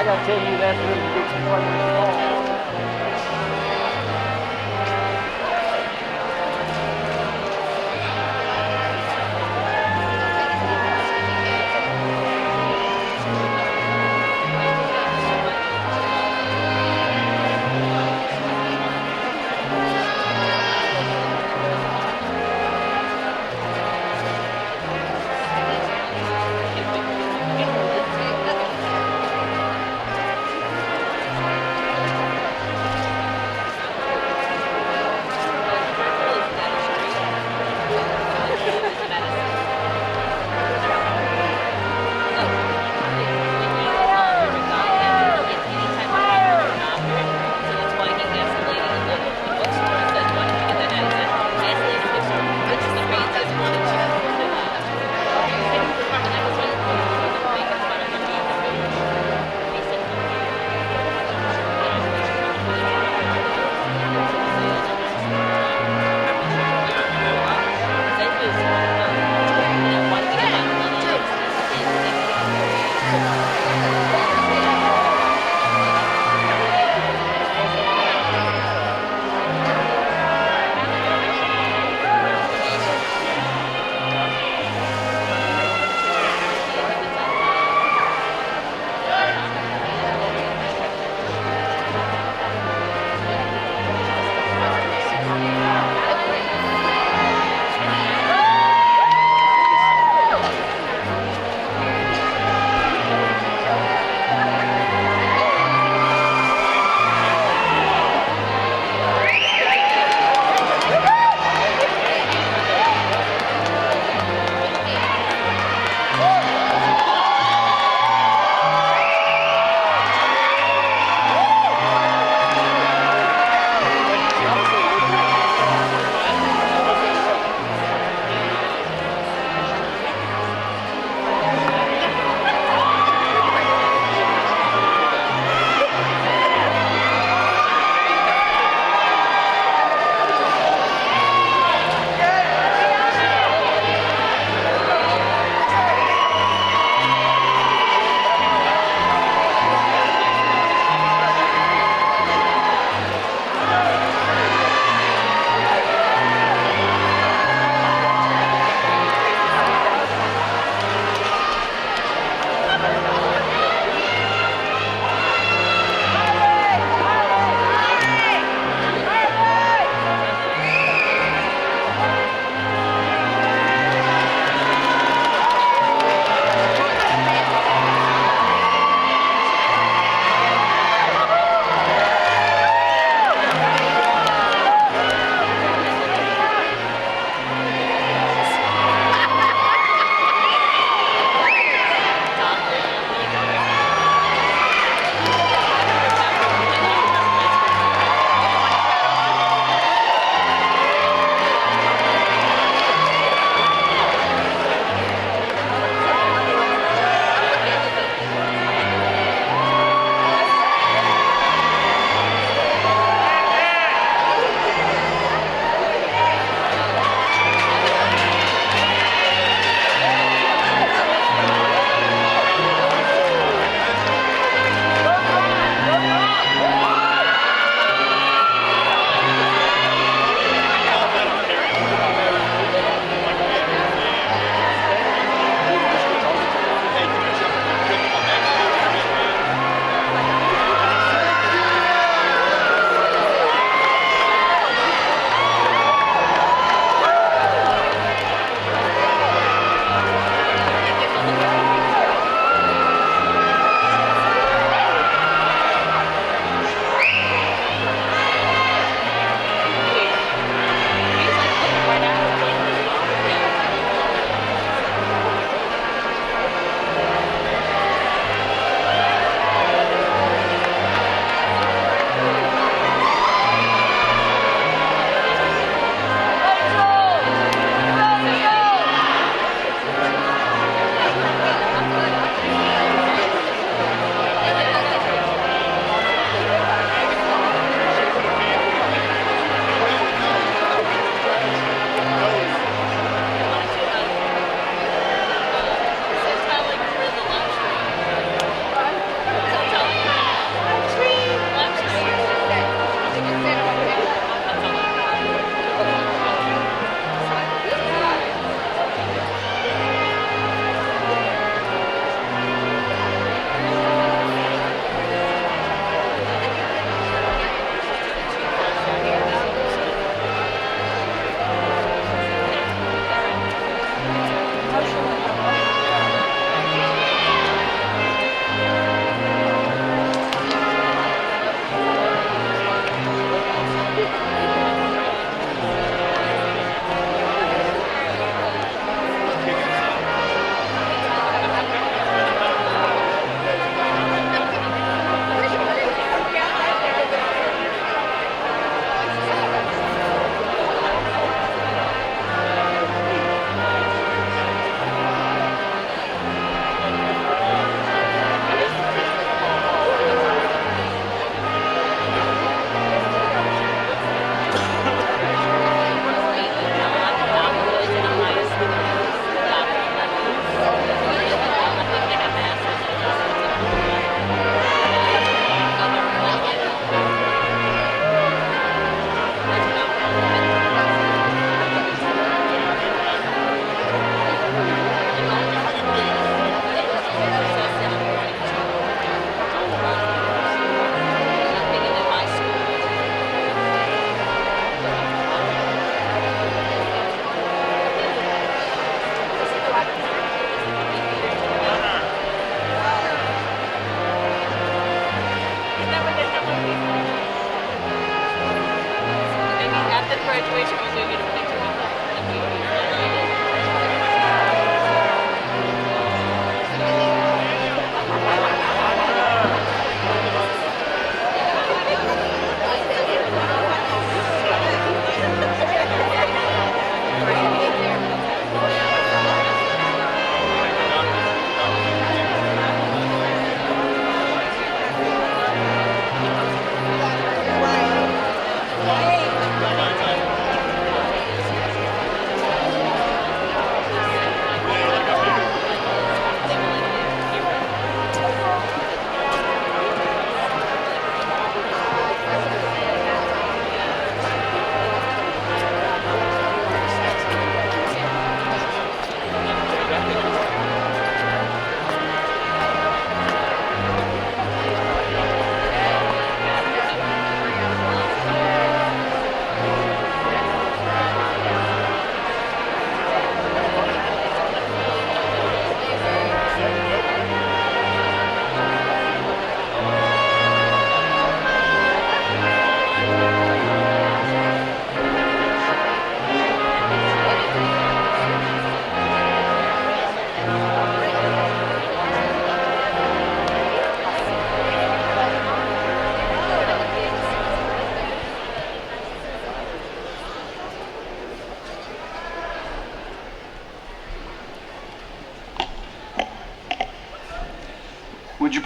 I gotta tell you, that's really gets me fucking involved.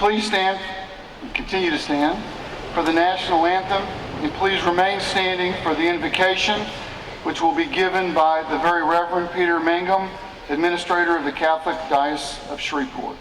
please stand, continue to stand, for the national anthem, and please remain standing for the invocation, which will be given by the Very Reverend Peter Mangum, Administrator of the Catholic Diocese of Shreveport.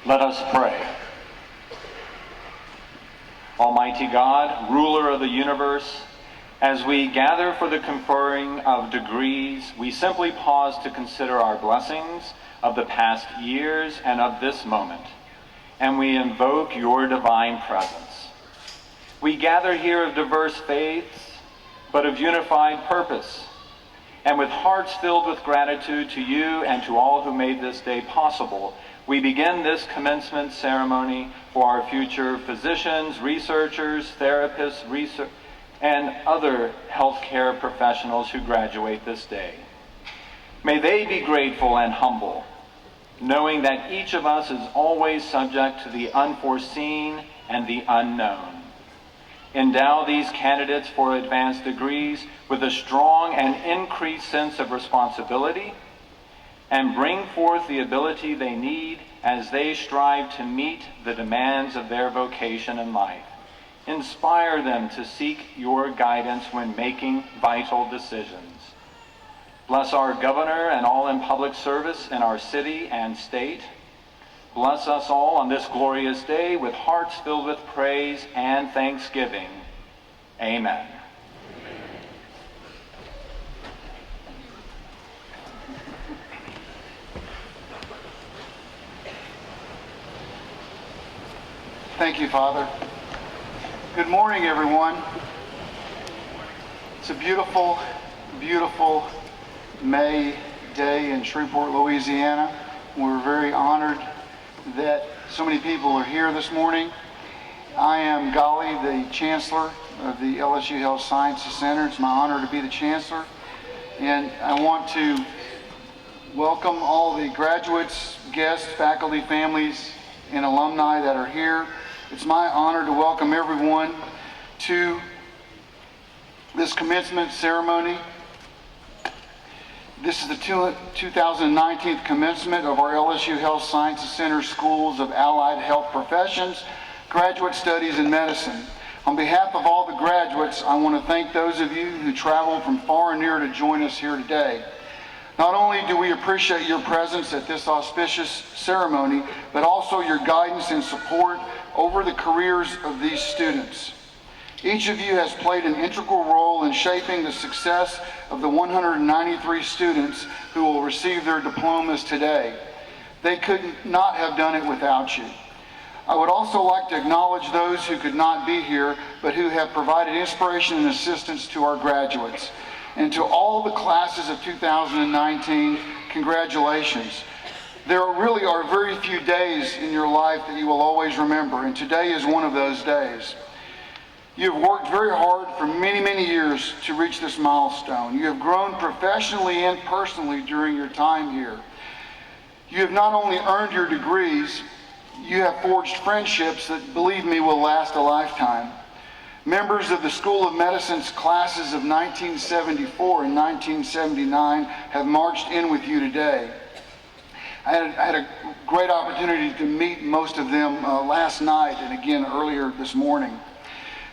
Let us pray. Almighty God, ruler of the universe, as we gather for the conferring of degrees, we simply pause to consider our blessings of the past years and of this moment, and we invoke your divine presence. We gather here of diverse faiths, but of unified purpose, and with hearts filled with gratitude to you and to all who made this day possible, we begin this commencement ceremony for our future physicians, researchers, therapists, and other healthcare professionals who graduate this day. May they be grateful and humble, knowing that each of us is always subject to the unforeseen and the unknown. Endow these candidates for advanced degrees with a strong and increased sense of responsibility, and bring forth the ability they need as they strive to meet the demands of their vocation in life. Inspire them to seek your guidance when making vital decisions. Bless our governor and all in public service in our city and state. Bless us all on this glorious day with hearts filled with praise and thanksgiving. Amen. Thank you, Father. Good morning, everyone. It's a beautiful, beautiful May day in Shreveport, Louisiana. We're very honored that so many people are here this morning. I am Golly, the Chancellor of the LSU Health Sciences Center. It's my honor to be the Chancellor. And I want to welcome all the graduates, guests, faculty, families, and alumni that are here. It's my honor to welcome everyone to this commencement ceremony. This is the 2019 commencement of our LSU Health Sciences Center Schools of Allied Health Professions, Graduate Studies in Medicine. On behalf of all the graduates, I want to thank those of you who traveled from far and near to join us here today. Not only do we appreciate your presence at this auspicious ceremony, but also your guidance and support over the careers of these students. Each of you has played an integral role in shaping the success of the 193 students who will receive their diplomas today. They could not have done it without you. I would also like to acknowledge those who could not be here, but who have provided inspiration and assistance to our graduates. And to all the classes of 2019, congratulations. There really are very few days in your life that you will always remember, and today is one of those days. You have worked very hard for many, many years to reach this milestone. You have grown professionally and personally during your time here. You have not only earned your degrees, you have forged friendships that, believe me, will last a lifetime. Members of the School of Medicine's classes of 1974 and 1979 have marched in with you today. I had a great opportunity to meet most of them last night and again earlier this morning.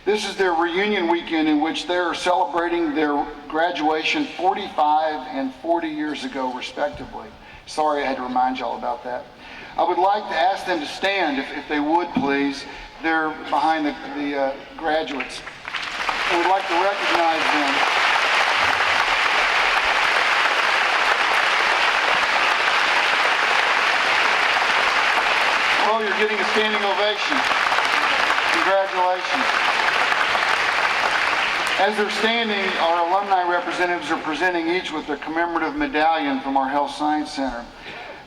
This is their reunion weekend in which they are celebrating their graduation 45 and 40 years ago, respectively. Sorry I had to remind y'all about that. I would like to ask them to stand, if they would, please. They're behind the graduates. I would like to recognize them. Well, you're getting a standing ovation. Congratulations. As they're standing, our alumni representatives are presenting each with a commemorative medallion from our Health Science Center.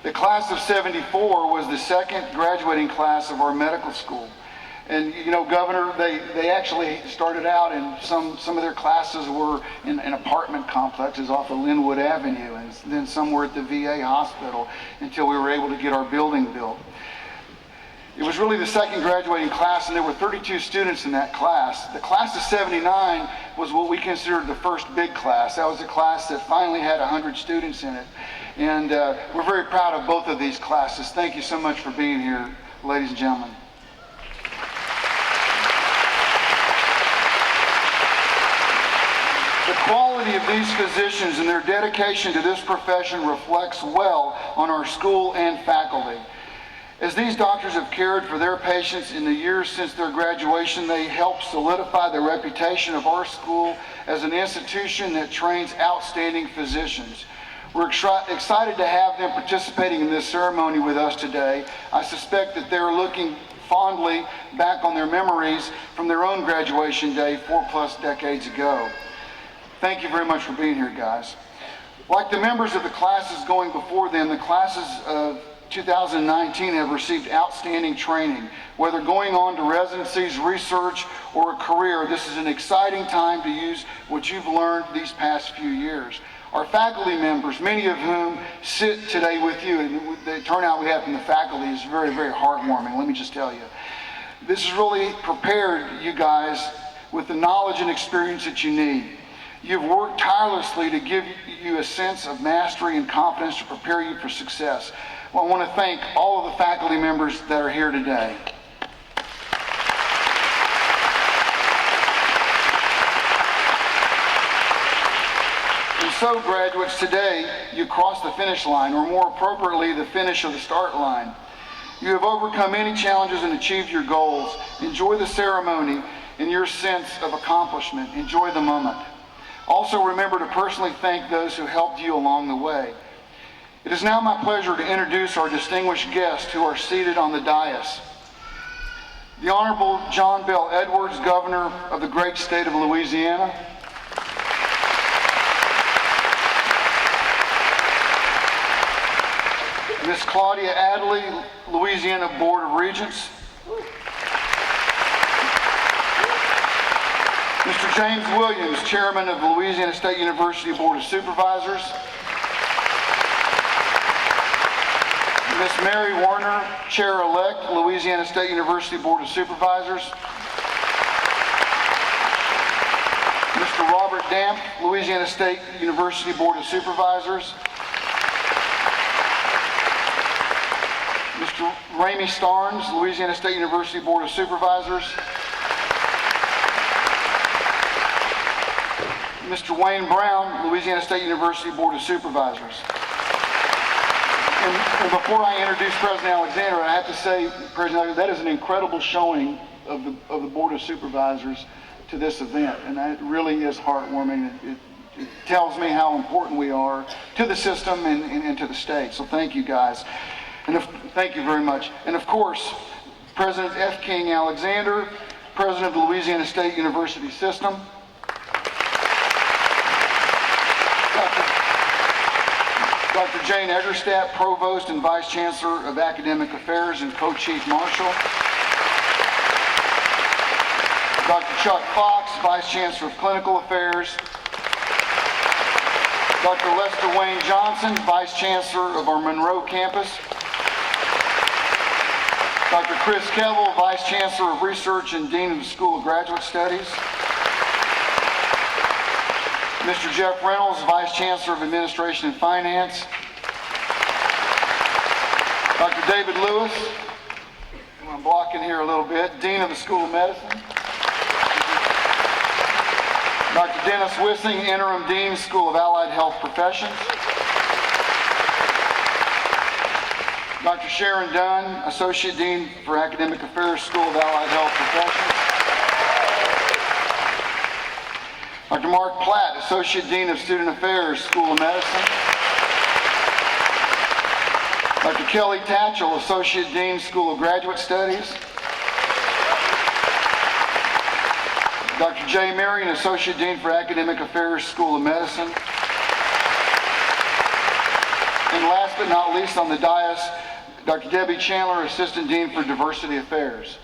The class of 74 was the second graduating class of our medical school. And you know, Governor, they actually started out, and some of their classes were in apartment complexes off of Linwood Avenue, and then some were at the VA hospital until we were able to get our building built. It was really the second graduating class, and there were 32 students in that class. The class of 79 was what we considered the first big class. That was a class that finally had 100 students in it. And we're very proud of both of these classes. Thank you so much for being here, ladies and gentlemen. The quality of these physicians and their dedication to this profession reflects well on our school and faculty. As these doctors have cared for their patients in the years since their graduation, they help solidify the reputation of our school as an institution that trains outstanding physicians. We're excited to have them participating in this ceremony with us today. I suspect that they're looking fondly back on their memories from their own graduation day 4+ decades ago. Thank you very much for being here, guys. Like the members of the classes going before them, the classes of 2019 have received outstanding training. Whether going on to residencies, research, or a career, this is an exciting time to use what you've learned these past few years. Our faculty members, many of whom sit today with you, and the turnout we have from the faculty is very, very heartwarming, let me just tell you. This has really prepared you guys with the knowledge and experience that you need. You've worked tirelessly to give you a sense of mastery and confidence to prepare you for success. Well, I want to thank all of the faculty members that are here today. And so, graduates, today you cross the finish line, or more appropriately, the finish of the start line. You have overcome any challenges and achieved your goals. Enjoy the ceremony and your sense of accomplishment. Enjoy the moment. Also, remember to personally thank those who helped you along the way. It is now my pleasure to introduce our distinguished guests who are seated on the dais. The Honorable John Bell Edwards, Governor of the great state of Louisiana. Miss Claudia Adley, Louisiana Board of Regents. Mr. James Williams, Chairman of the Louisiana State University Board of Supervisors. Miss Mary Warner, Chair-elect, Louisiana State University Board of Supervisors. Mr. Robert Damp, Louisiana State University Board of Supervisors. Mr. Ramey Starnes, Louisiana State University Board of Supervisors. Mr. Wayne Brown, Louisiana State University Board of Supervisors. And before I introduce President Alexander, I have to say, President Alexander, that is an incredible showing of the Board of Supervisors to this event, and that really is heartwarming. It tells me how important we are to the system and to the state, so thank you guys. Thank you very much. And of course, President F. King Alexander, President of the Louisiana State University System. Dr. Jane Eggerstadt, Provost and Vice Chancellor of Academic Affairs and Co-Chief Marshal. Dr. Chuck Fox, Vice Chancellor of Clinical Affairs. Dr. Lester Wayne Johnson, Vice Chancellor of our Monroe campus. Dr. Chris Kevel, Vice Chancellor of Research and Dean of the School of Graduate Studies. Mr. Jeff Reynolds, Vice Chancellor of Administration and Finance. Dr. David Lewis, I'm blocking here a little bit, Dean of the School of Medicine. Dr. Dennis Wissing, Interim Dean, School of Allied Health Professions. Dr. Sharon Dunn, Associate Dean for Academic Affairs, School of Allied Health Professions. Dr. Mark Platt, Associate Dean of Student Affairs, School of Medicine. Dr. Kelly Tatchell, Associate Dean, School of Graduate Studies. Dr. Jay Marion, Associate Dean for Academic Affairs, School of Medicine. And last but not least on the dais, Dr. Debbie Chandler, Assistant Dean for Diversity Affairs.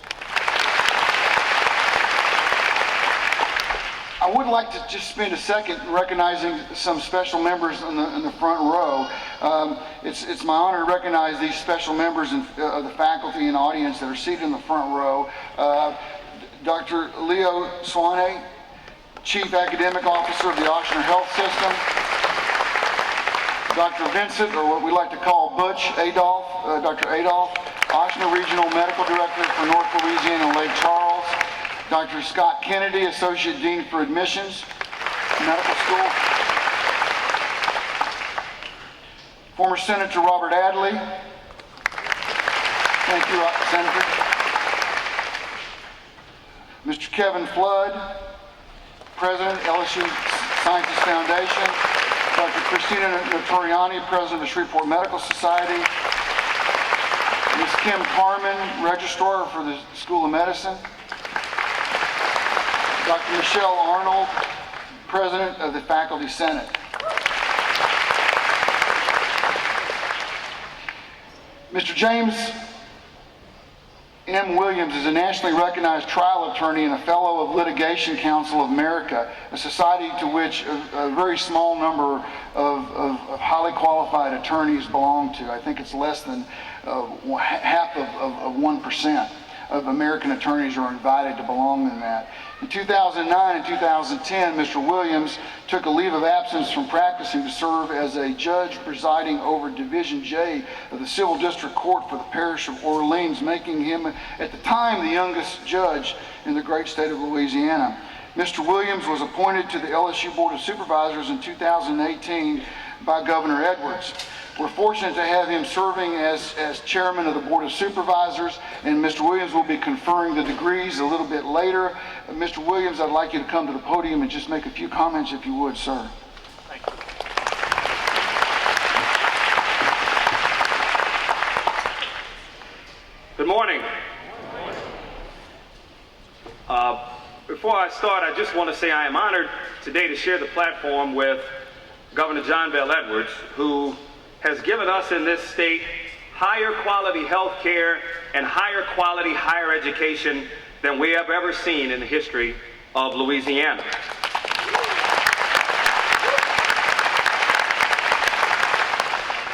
I would like to just spend a second recognizing some special members in the front row. It's my honor to recognize these special members of the faculty and audience that are seated in the front row. Dr. Leo Swanee, Chief Academic Officer of the Ochsner Health System. Dr. Vincent, or what we like to call Butch Adolph, Dr. Adolph, Ochsner Regional Medical Director for North Louisiana and Lake Charles. Dr. Scott Kennedy, Associate Dean for Admissions, Medical School. Former Senator Robert Adley. Thank you, Senator. Mr. Kevin Flood, President, LSU Scientist Foundation. Dr. Christina Notoriani, President of Shreveport Medical Society. Ms. Kim Carmen, Registrar for the School of Medicine. Dr. Michelle Arnold, President of the Faculty Senate. Mr. James M. Williams is a nationally recognized trial attorney and a fellow of Litigation Council of America, a society to which a very small number of highly qualified attorneys belong to. I think it's less than half of 1% of American attorneys are invited to belong in that. In 2009 and 2010, Mr. Williams took a leave of absence from practicing to serve as a judge presiding over Division J of the Civil District Court for the Parish of Orleans, making him, at the time, the youngest judge in the great state of Louisiana. Mr. Williams was appointed to the LSU Board of Supervisors in 2018 by Governor Edwards. We're fortunate to have him serving as chairman of the Board of Supervisors, and Mr. Williams will be conferring the degrees a little bit later. Mr. Williams, I'd like you to come to the podium and just make a few comments if you would, sir. Thank you. Good morning. Before I start, I just want to say I am honored today to share the platform with Governor John Bell Edwards, who has given us in this state higher quality health care and higher quality higher education than we have ever seen in the history of Louisiana.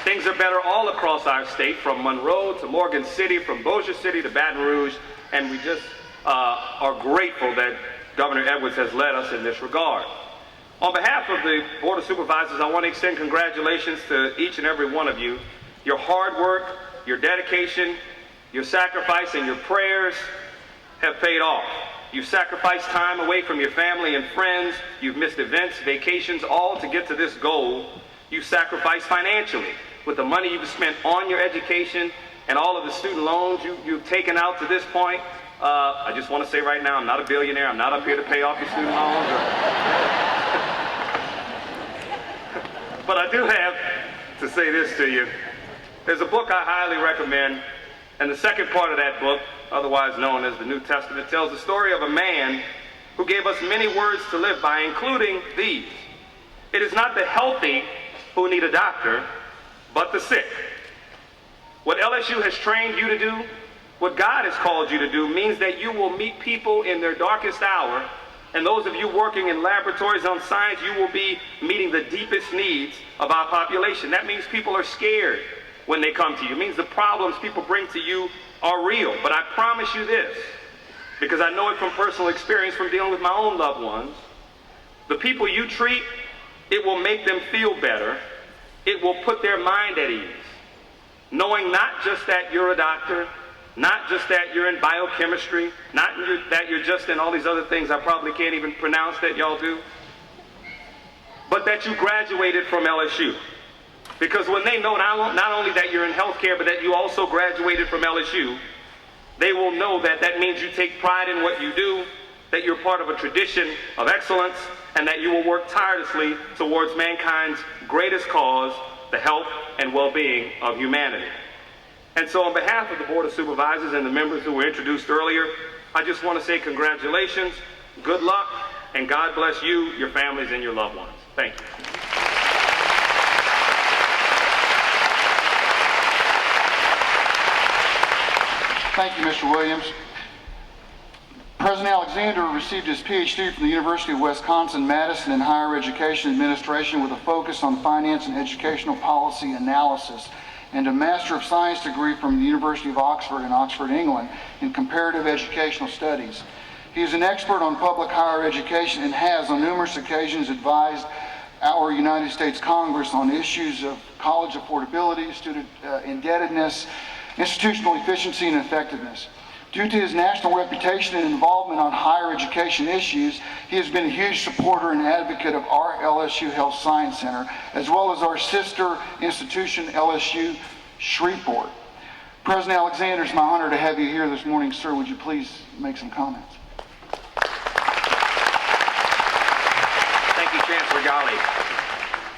Things are better all across our state, from Monroe to Morgan City, from Bossier City to Baton Rouge, and we just are grateful that Governor Edwards has led us in this regard. On behalf of the Board of Supervisors, I want to extend congratulations to each and every one of you. Your hard work, your dedication, your sacrifice, and your prayers have paid off. You've sacrificed time away from your family and friends. You've missed events, vacations, all to get to this goal. You've sacrificed financially with the money you've spent on your education and all of the student loans you've taken out to this point. I just want to say right now, I'm not a billionaire. I'm not up here to pay off your student loans. But I do have to say this to you. There's a book I highly recommend, and the second part of that book, otherwise known as the New Testament, tells the story of a man who gave us many words to live by, including these. It is not the healthy who need a doctor, but the sick. What LSU has trained you to do, what God has called you to do, means that you will meet people in their darkest hour, and those of you working in laboratories on science, you will be meeting the deepest needs of our population. That means people are scared when they come to you. It means the problems people bring to you are real. But I promise you this, because I know it from personal experience from dealing with my own loved ones, the people you treat, it will make them feel better. It will put their mind at ease, knowing not just that you're a doctor, not just that you're in biochemistry, not that you're just in all these other things I probably can't even pronounce that y'all do, but that you graduated from LSU. Because when they know not only that you're in healthcare, but that you also graduated from LSU, they will know that that means you take pride in what you do, that you're part of a tradition of excellence, and that you will work tirelessly towards mankind's greatest cause, the health and well-being of humanity. And so on behalf of the Board of Supervisors and the members who were introduced earlier, I just want to say congratulations, good luck, and God bless you, your families, and your loved ones. Thank you. Thank you, Mr. Williams. President Alexander received his PhD from the University of Wisconsin-Madison in Higher Education Administration with a focus on finance and educational policy analysis, and a Master of Science degree from the University of Oxford in Oxford, England, in comparative educational studies. He is an expert on public higher education and has on numerous occasions advised our United States Congress on issues of college affordability, student indebtedness, institutional efficiency, and effectiveness. Due to his national reputation and involvement on higher education issues, he has been a huge supporter and advocate of our LSU Health Science Center, as well as our sister institution, LSU Shreveport. President Alexander, it's my honor to have you here this morning. Sir, would you please make some comments? Thank you, Chancellor Ghali.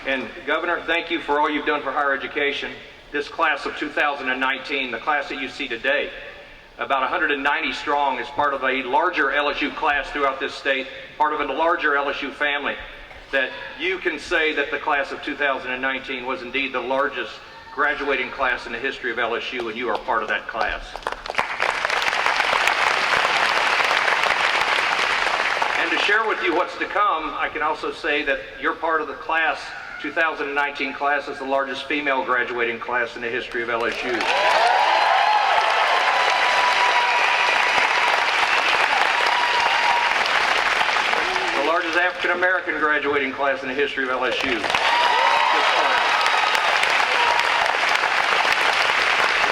And Governor, thank you for all you've done for higher education. This class of 2019, the class that you see today, about 190 strong, is part of a larger LSU class throughout this state, part of a larger LSU family, that you can say that the class of 2019 was indeed the largest graduating class in the history of LSU, and you are part of that class. And to share with you what's to come, I can also say that you're part of the class, 2019 class is the largest female graduating class in the history of LSU. Largest African American graduating class in the history of LSU. It's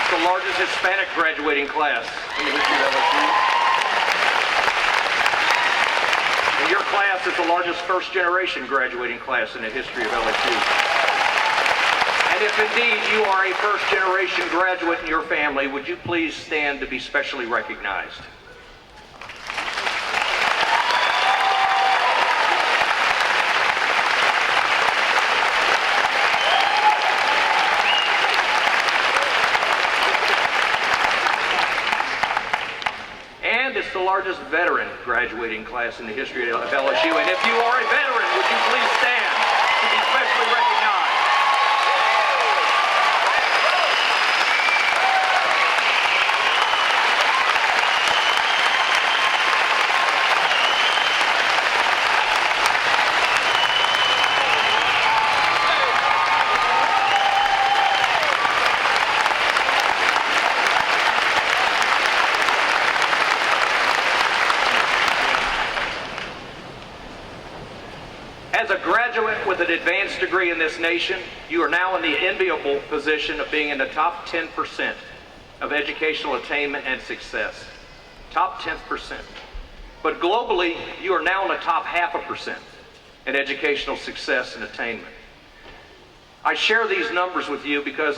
the largest Hispanic graduating class in the history of LSU. And your class is the largest first-generation graduating class in the history of LSU. And if indeed you are a first-generation graduate in your family, would you please stand to be specially recognized? The largest veteran graduating class in the history of LSU. And if you are a veteran, would you please stand to be specially recognized? As a graduate with an advanced degree in this nation, you are now in the enviable position of being in the top 10% of educational attainment and success. Top 10%. But globally, you are now in the top 0.5% in educational success and attainment. I share these numbers with you because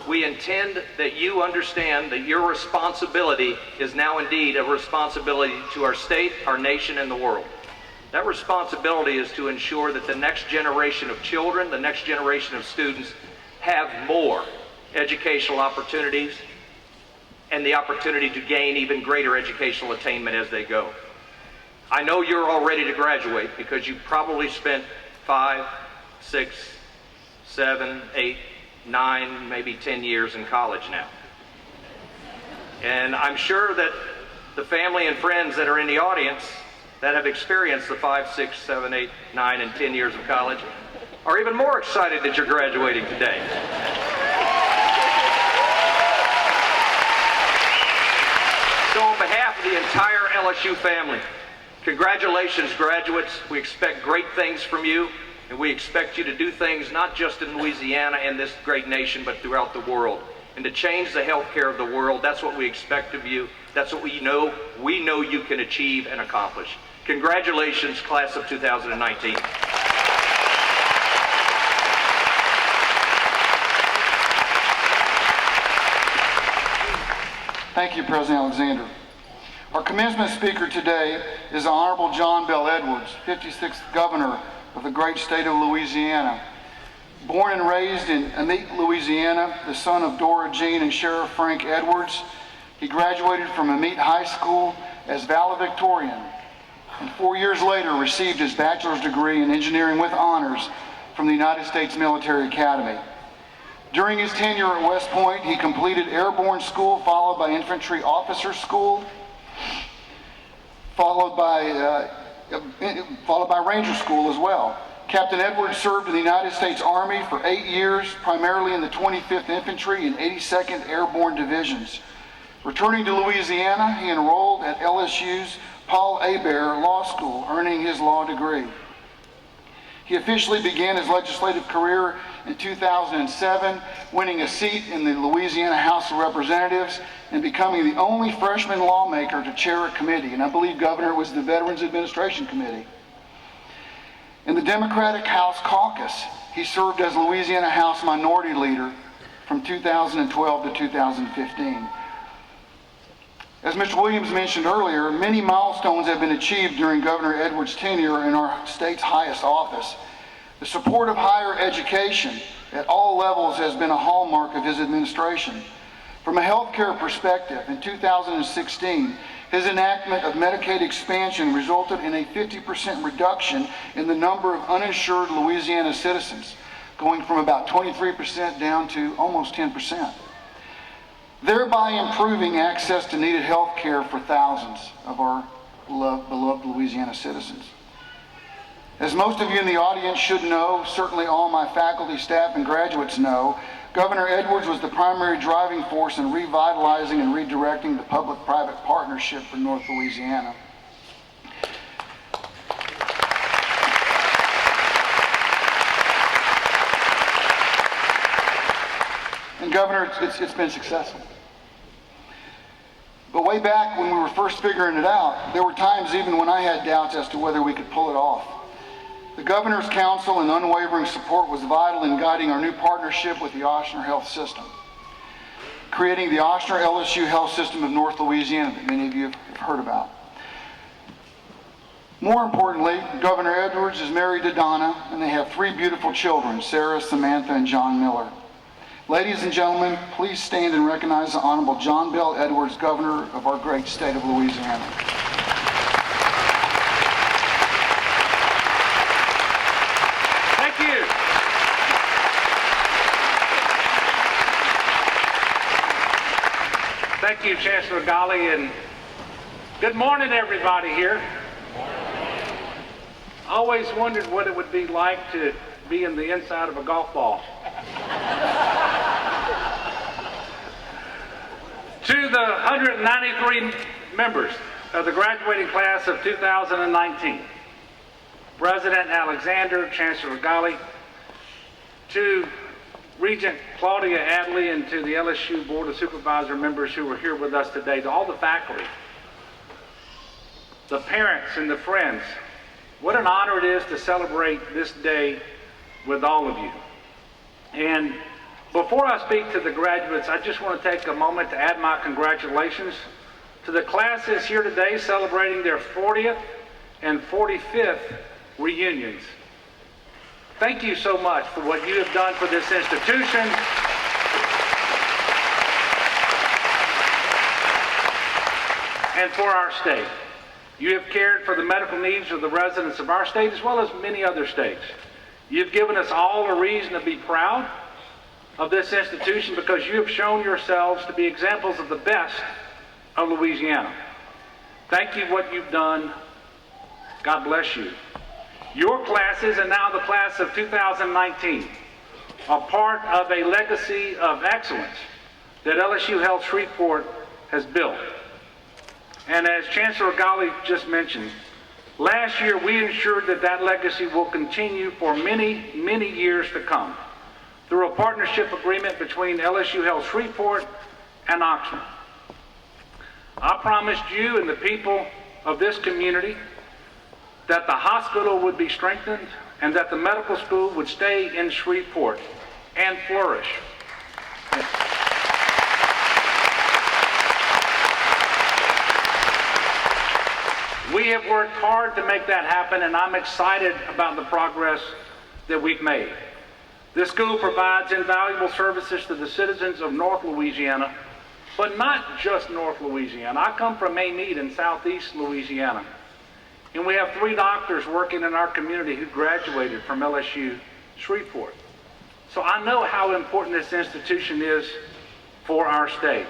we intend that you understand that your responsibility is now indeed a responsibility to our state, our nation, and the world. That responsibility is to ensure that the next generation of children, the next generation of students have more educational opportunities, and the opportunity to gain even greater educational attainment as they go. I know you're all ready to graduate because you probably spent 5, 6, 7, 8, 9, maybe 10 years in college now. And I'm sure that the family and friends that are in the audience that have experienced the 5, 6, 7, 8, 9, and 10 years of college are even more excited that you're graduating today. So on behalf of the entire LSU family, congratulations, graduates. We expect great things from you, and we expect you to do things not just in Louisiana and this great nation, but throughout the world. And to change the healthcare of the world, that's what we expect of you. That's what we know you can achieve and accomplish. Congratulations, class of 2019. Thank you, President Alexander. Our commencement speaker today is the Honorable John Bell Edwards, 56th Governor of the great state of Louisiana. Born and raised in Amite, Louisiana, the son of Dora Jean and Sheriff Frank Edwards, he graduated from Amite High School as valedictorian, and 4 years later received his bachelor's degree in engineering with honors from the United States Military Academy. During his tenure at West Point, he completed airborne school, followed by infantry officer school, followed by Ranger School as well. Captain Edwards served in the United States Army for 8 years, primarily in the 25th Infantry and 82nd Airborne Divisions. Returning to Louisiana, he enrolled at LSU's Paul Hebert Law School, earning his law degree. He officially began his legislative career in 2007, winning a seat in the Louisiana House of Representatives and becoming the only freshman lawmaker to chair a committee. And I believe, Governor, it was the Veterans Administration Committee. In the Democratic House Caucus, he served as Louisiana House Minority Leader from 2012 to 2015. As Mr. Williams mentioned earlier, many milestones have been achieved during Governor Edwards' tenure in our state's highest office. The support of higher education at all levels has been a hallmark of his administration. From a healthcare perspective, in 2016, his enactment of Medicaid expansion resulted in a 50% reduction in the number of uninsured Louisiana citizens, going from about 23% down to almost 10%, thereby improving access to needed health care for thousands of our beloved Louisiana citizens. As most of you in the audience should know, certainly all my faculty, staff, and graduates know, Governor Edwards was the primary driving force in revitalizing and redirecting the public-private partnership for North Louisiana. And Governor, it's been successful. But way back when we were first figuring it out, there were times even when I had doubts as to whether we could pull it off. The Governor's counsel and unwavering support was vital in guiding our new partnership with the Ochsner Health System, creating the Ochsner LSU Health System of North Louisiana that many of you have heard about. More importantly, Governor Edwards is married to Donna, and they have 3 beautiful children, Sarah, Samantha, and John Miller. Ladies and gentlemen, please stand and recognize the Honorable John Bell Edwards, Governor of our great state of Louisiana. Thank you. Thank you, Chancellor Golly, and good morning, everybody here. I always wondered what it would be like to be in the inside of a golf ball. To the 193 members of the graduating class of 2019, President Alexander, Chancellor Golly, to Regent Claudia Adley, and to the LSU Board of Supervisor members who are here with us today, to all the faculty, the parents and the friends, what an honor it is to celebrate this day with all of you. And before I speak to the graduates, I just want to take a moment to add my congratulations to the classes here today celebrating their 40th and 45th reunions. Thank you so much for what you have done for this institution and for our state. You have cared for the medical needs of the residents of our state as well as many other states. You've given us all a reason to be proud of this institution because you have shown yourselves to be examples of the best of Louisiana. Thank you for what you've done. God bless you. Your classes, and now the class of 2019, are part of a legacy of excellence that LSU Health Shreveport has built. And as Chancellor Ghali just mentioned, last year we ensured that that legacy will continue for many, many years to come through a partnership agreement between LSU Health Shreveport and Oxford. I promised you and the people of this community that the hospital would be strengthened and that the medical school would stay in Shreveport and flourish. We have worked hard to make that happen, and I'm excited about the progress that we've made. This school provides invaluable services to the citizens of North Louisiana, but not just North Louisiana. I come from Maynard in Southeast Louisiana, and we have 3 doctors working in our community who graduated from LSU Shreveport. So I know how important this institution is for our state.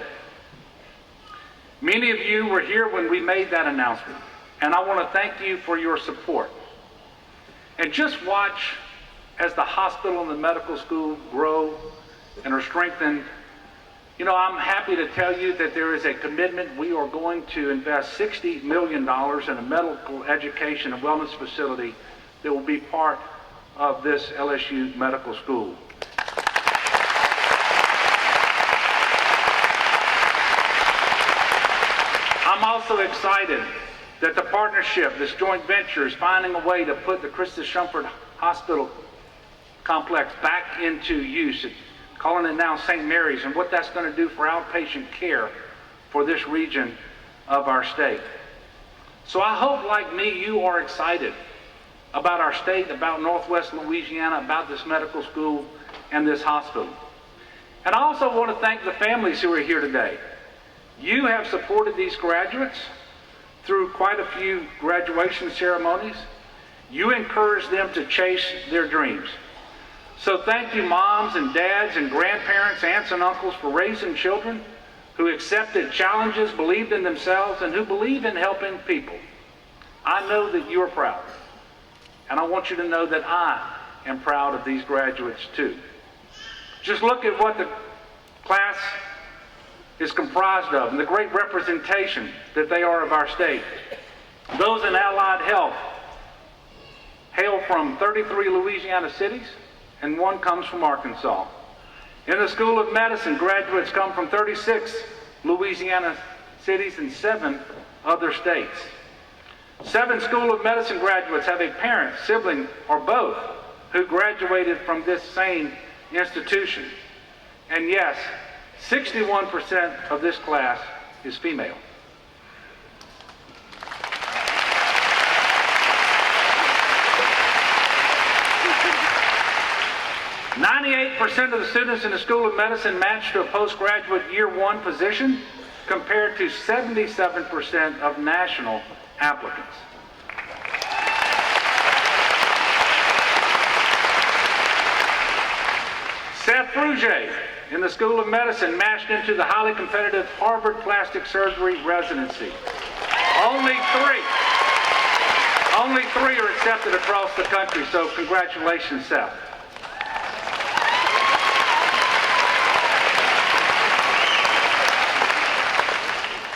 Many of you were here when we made that announcement, and I want to thank you for your support. And just watch as the hospital and the medical school grow and are strengthened. You know, I'm happy to tell you that there is a commitment. We are going to invest $60 million in a medical education and wellness facility that will be part of this LSU medical school. I'm also excited that the partnership, this joint venture, is finding a way to put the Christus Shumpert Hospital complex back into use, calling it now St. Mary's, and what that's going to do for outpatient care for this region of our state. So I hope, like me, you are excited about our state, about Northwest Louisiana, about this medical school and this hospital. And I also want to thank the families who are here today. You have supported these graduates through quite a few graduation ceremonies. You encourage them to chase their dreams. So thank you, moms and dads and grandparents, aunts and uncles, for raising children who accepted challenges, believed in themselves, and who believe in helping people. I know that you are proud, and I want you to know that I am proud of these graduates too. Just look at what the class is comprised of and the great representation that they are of our state. Those in allied health hail from 33 Louisiana cities, and 1 comes from Arkansas. In the School of Medicine, graduates come from 36 Louisiana cities and 7 other states. 7 School of Medicine graduates have a parent, sibling, or both who graduated from this same institution. And yes, 61% of this class is female. 98% of the students in the School of Medicine match to a postgraduate year 1 position, compared to 77% of national applicants. Seth Frugier in the School of Medicine matched into the highly competitive Harvard Plastic Surgery residency. Only 3 are accepted across the country, so congratulations, Seth.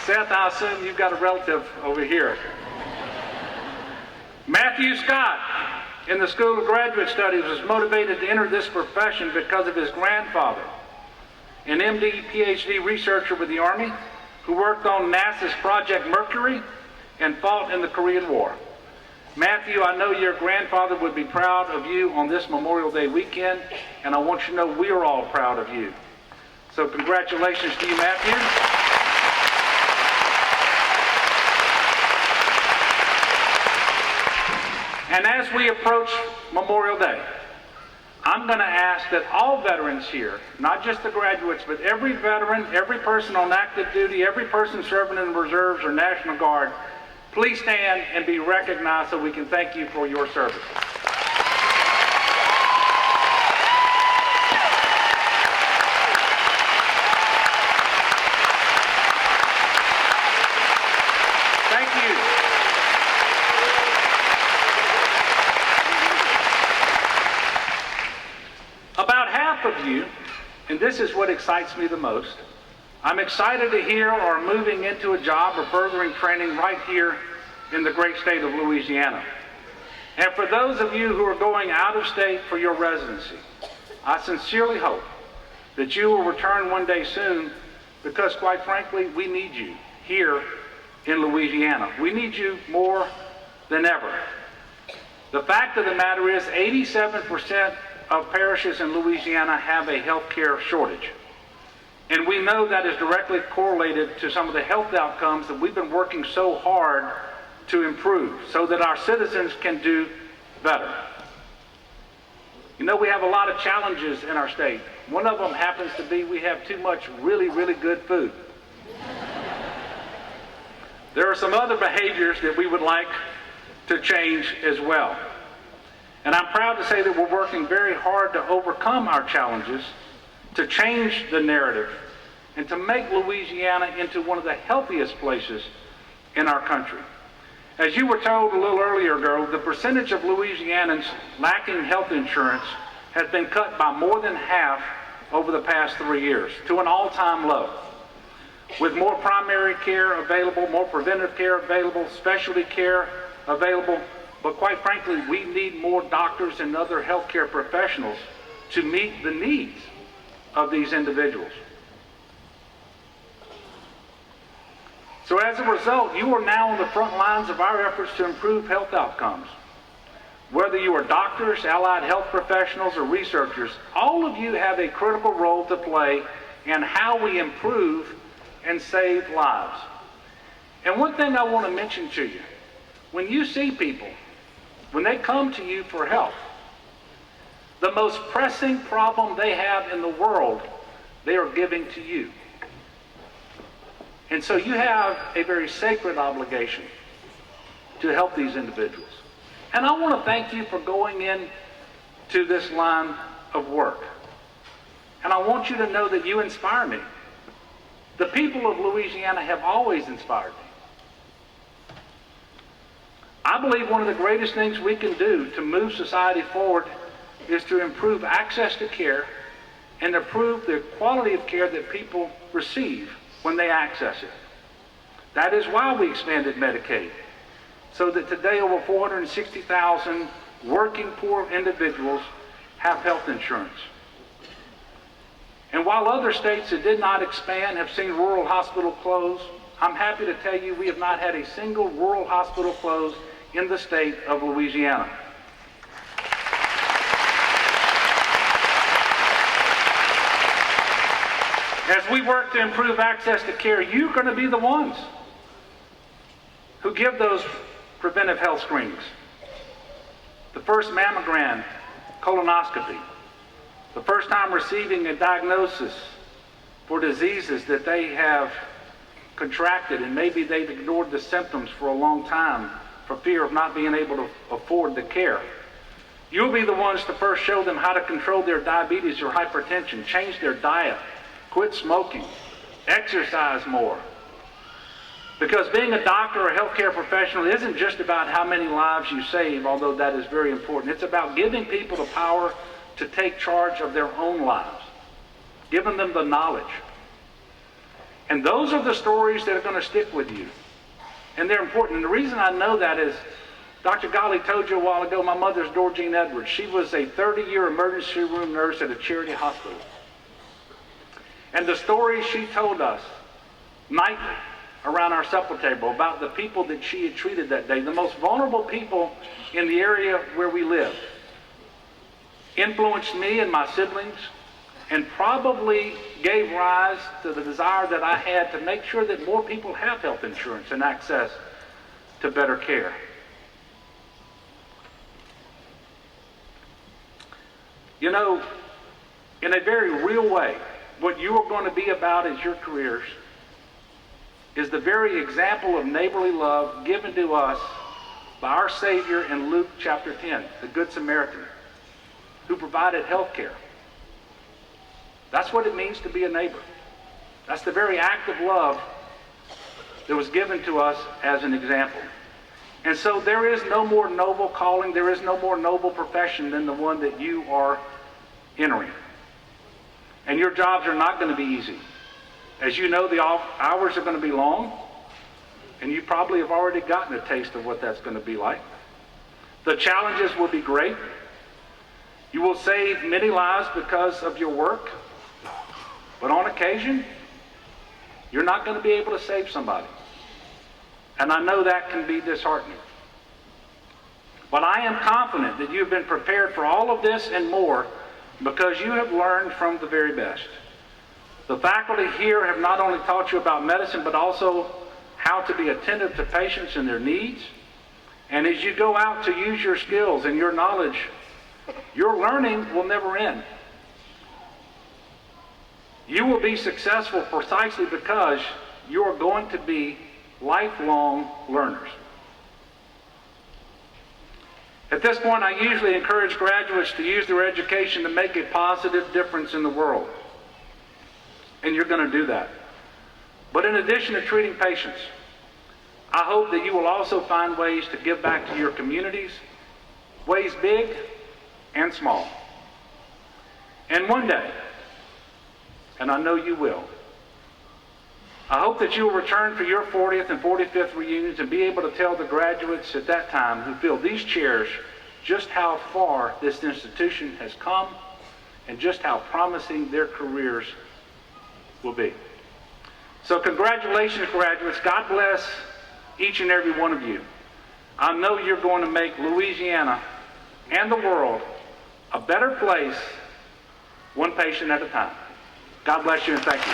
Seth, I assume you've got a relative over here. Matthew Scott in the School of Graduate Studies was motivated to enter this profession because of his grandfather, an MD, PhD researcher with the Army who worked on NASA's Project Mercury and fought in the Korean War. Matthew, I know your grandfather would be proud of you on this Memorial Day weekend, and I want you to know we are all proud of you. So congratulations to you, Matthew. And as we approach Memorial Day, I'm going to ask that all veterans here, not just the graduates, but every veteran, every person on active duty, every person serving in the reserves or National Guard, please stand and be recognized so we can thank you for your service. Thank you. About half of you, and this is what excites me the most, I'm excited to hear are moving into a job or furthering training right here in the great state of Louisiana. And for those of you who are going out of state for your residency, I sincerely hope that you will return one day soon, because quite frankly, we need you here in Louisiana. We need you more than ever. The fact of the matter is 87% of parishes in Louisiana have a health care shortage. And we know that is directly correlated to some of the health outcomes that we've been working so hard to improve so that our citizens can do better. You know, we have a lot of challenges in our state. One of them happens to be we have too much really, really good food. There are some other behaviors that we would like to change as well. And I'm proud to say that we're working very hard to overcome our challenges, to change the narrative, and to make Louisiana into one of the healthiest places in our country. As you were told a little earlier ago, the percentage of Louisianans lacking health insurance has been cut by more than half over the past 3 years to an all-time low. With more primary care available, more preventive care available, specialty care available, but quite frankly, we need more doctors and other healthcare professionals to meet the needs of these individuals. So as a result, you are now on the front lines of our efforts to improve health outcomes. Whether you are doctors, allied health professionals, or researchers, all of you have a critical role to play in how we improve and save lives. And one thing I want to mention to you, when you see people, when they come to you for help, the most pressing problem they have in the world, they are giving to you. And so you have a very sacred obligation to help these individuals. And I want to thank you for going in to this line of work. And I want you to know that you inspire me. The people of Louisiana have always inspired me. I believe one of the greatest things we can do to move society forward is to improve access to care and improve the quality of care that people receive when they access it. That is why we expanded Medicaid, so that today over 460,000 working poor individuals have health insurance. And while other states that did not expand have seen rural hospitals close, I'm happy to tell you we have not had a single rural hospital close in the state of Louisiana. As we work to improve access to care, you're going to be the ones who give those preventive health screenings. The first mammogram, colonoscopy, the first time receiving a diagnosis for diseases that they have contracted and maybe they've ignored the symptoms for a long time for fear of not being able to afford the care. You'll be the ones to first show them how to control their diabetes or hypertension, change their diet, quit smoking, exercise more. Because being a doctor or a healthcare professional isn't just about how many lives you save, although that is very important. It's about giving people the power to take charge of their own lives, giving them the knowledge. And those are the stories that are going to stick with you. And they're important. And the reason I know that is, Dr. Golly told you a while ago, my mother's Dorjean Edwards. She was a 30-year emergency room nurse at a charity hospital. And the stories she told us nightly around our supper table about the people that she had treated that day, the most vulnerable people in the area where we lived, influenced me and my siblings, and probably gave rise to the desire that I had to make sure that more people have health insurance and access to better care. You know, in a very real way, what you are going to be about as your careers is the very example of neighborly love given to us by our Savior in Luke chapter 10, the Good Samaritan, who provided health care. That's what it means to be a neighbor. That's the very act of love that was given to us as an example. And so there is no more noble calling, there is no more noble profession than the one that you are entering. And your jobs are not going to be easy. As you know, the hours are going to be long, and you probably have already gotten a taste of what that's going to be like. The challenges will be great. You will save many lives because of your work, but on occasion, you're not going to be able to save somebody. And I know that can be disheartening. But I am confident that you've been prepared for all of this and more because you have learned from the very best. The faculty here have not only taught you about medicine, but also how to be attentive to patients and their needs. And as you go out to use your skills and your knowledge, your learning will never end. You will be successful precisely because you are going to be lifelong learners. At this point, I usually encourage graduates to use their education to make a positive difference in the world. And you're going to do that. But in addition to treating patients, I hope that you will also find ways to give back to your communities, ways big and small. And one day, and I know you will, I hope that you will return for your 40th and 45th reunions and be able to tell the graduates at that time who fill these chairs just how far this institution has come and just how promising their careers will be. So congratulations, graduates. God bless each and every one of you. I know you're going to make Louisiana and the world a better place, one patient at a time. God bless you and thank you.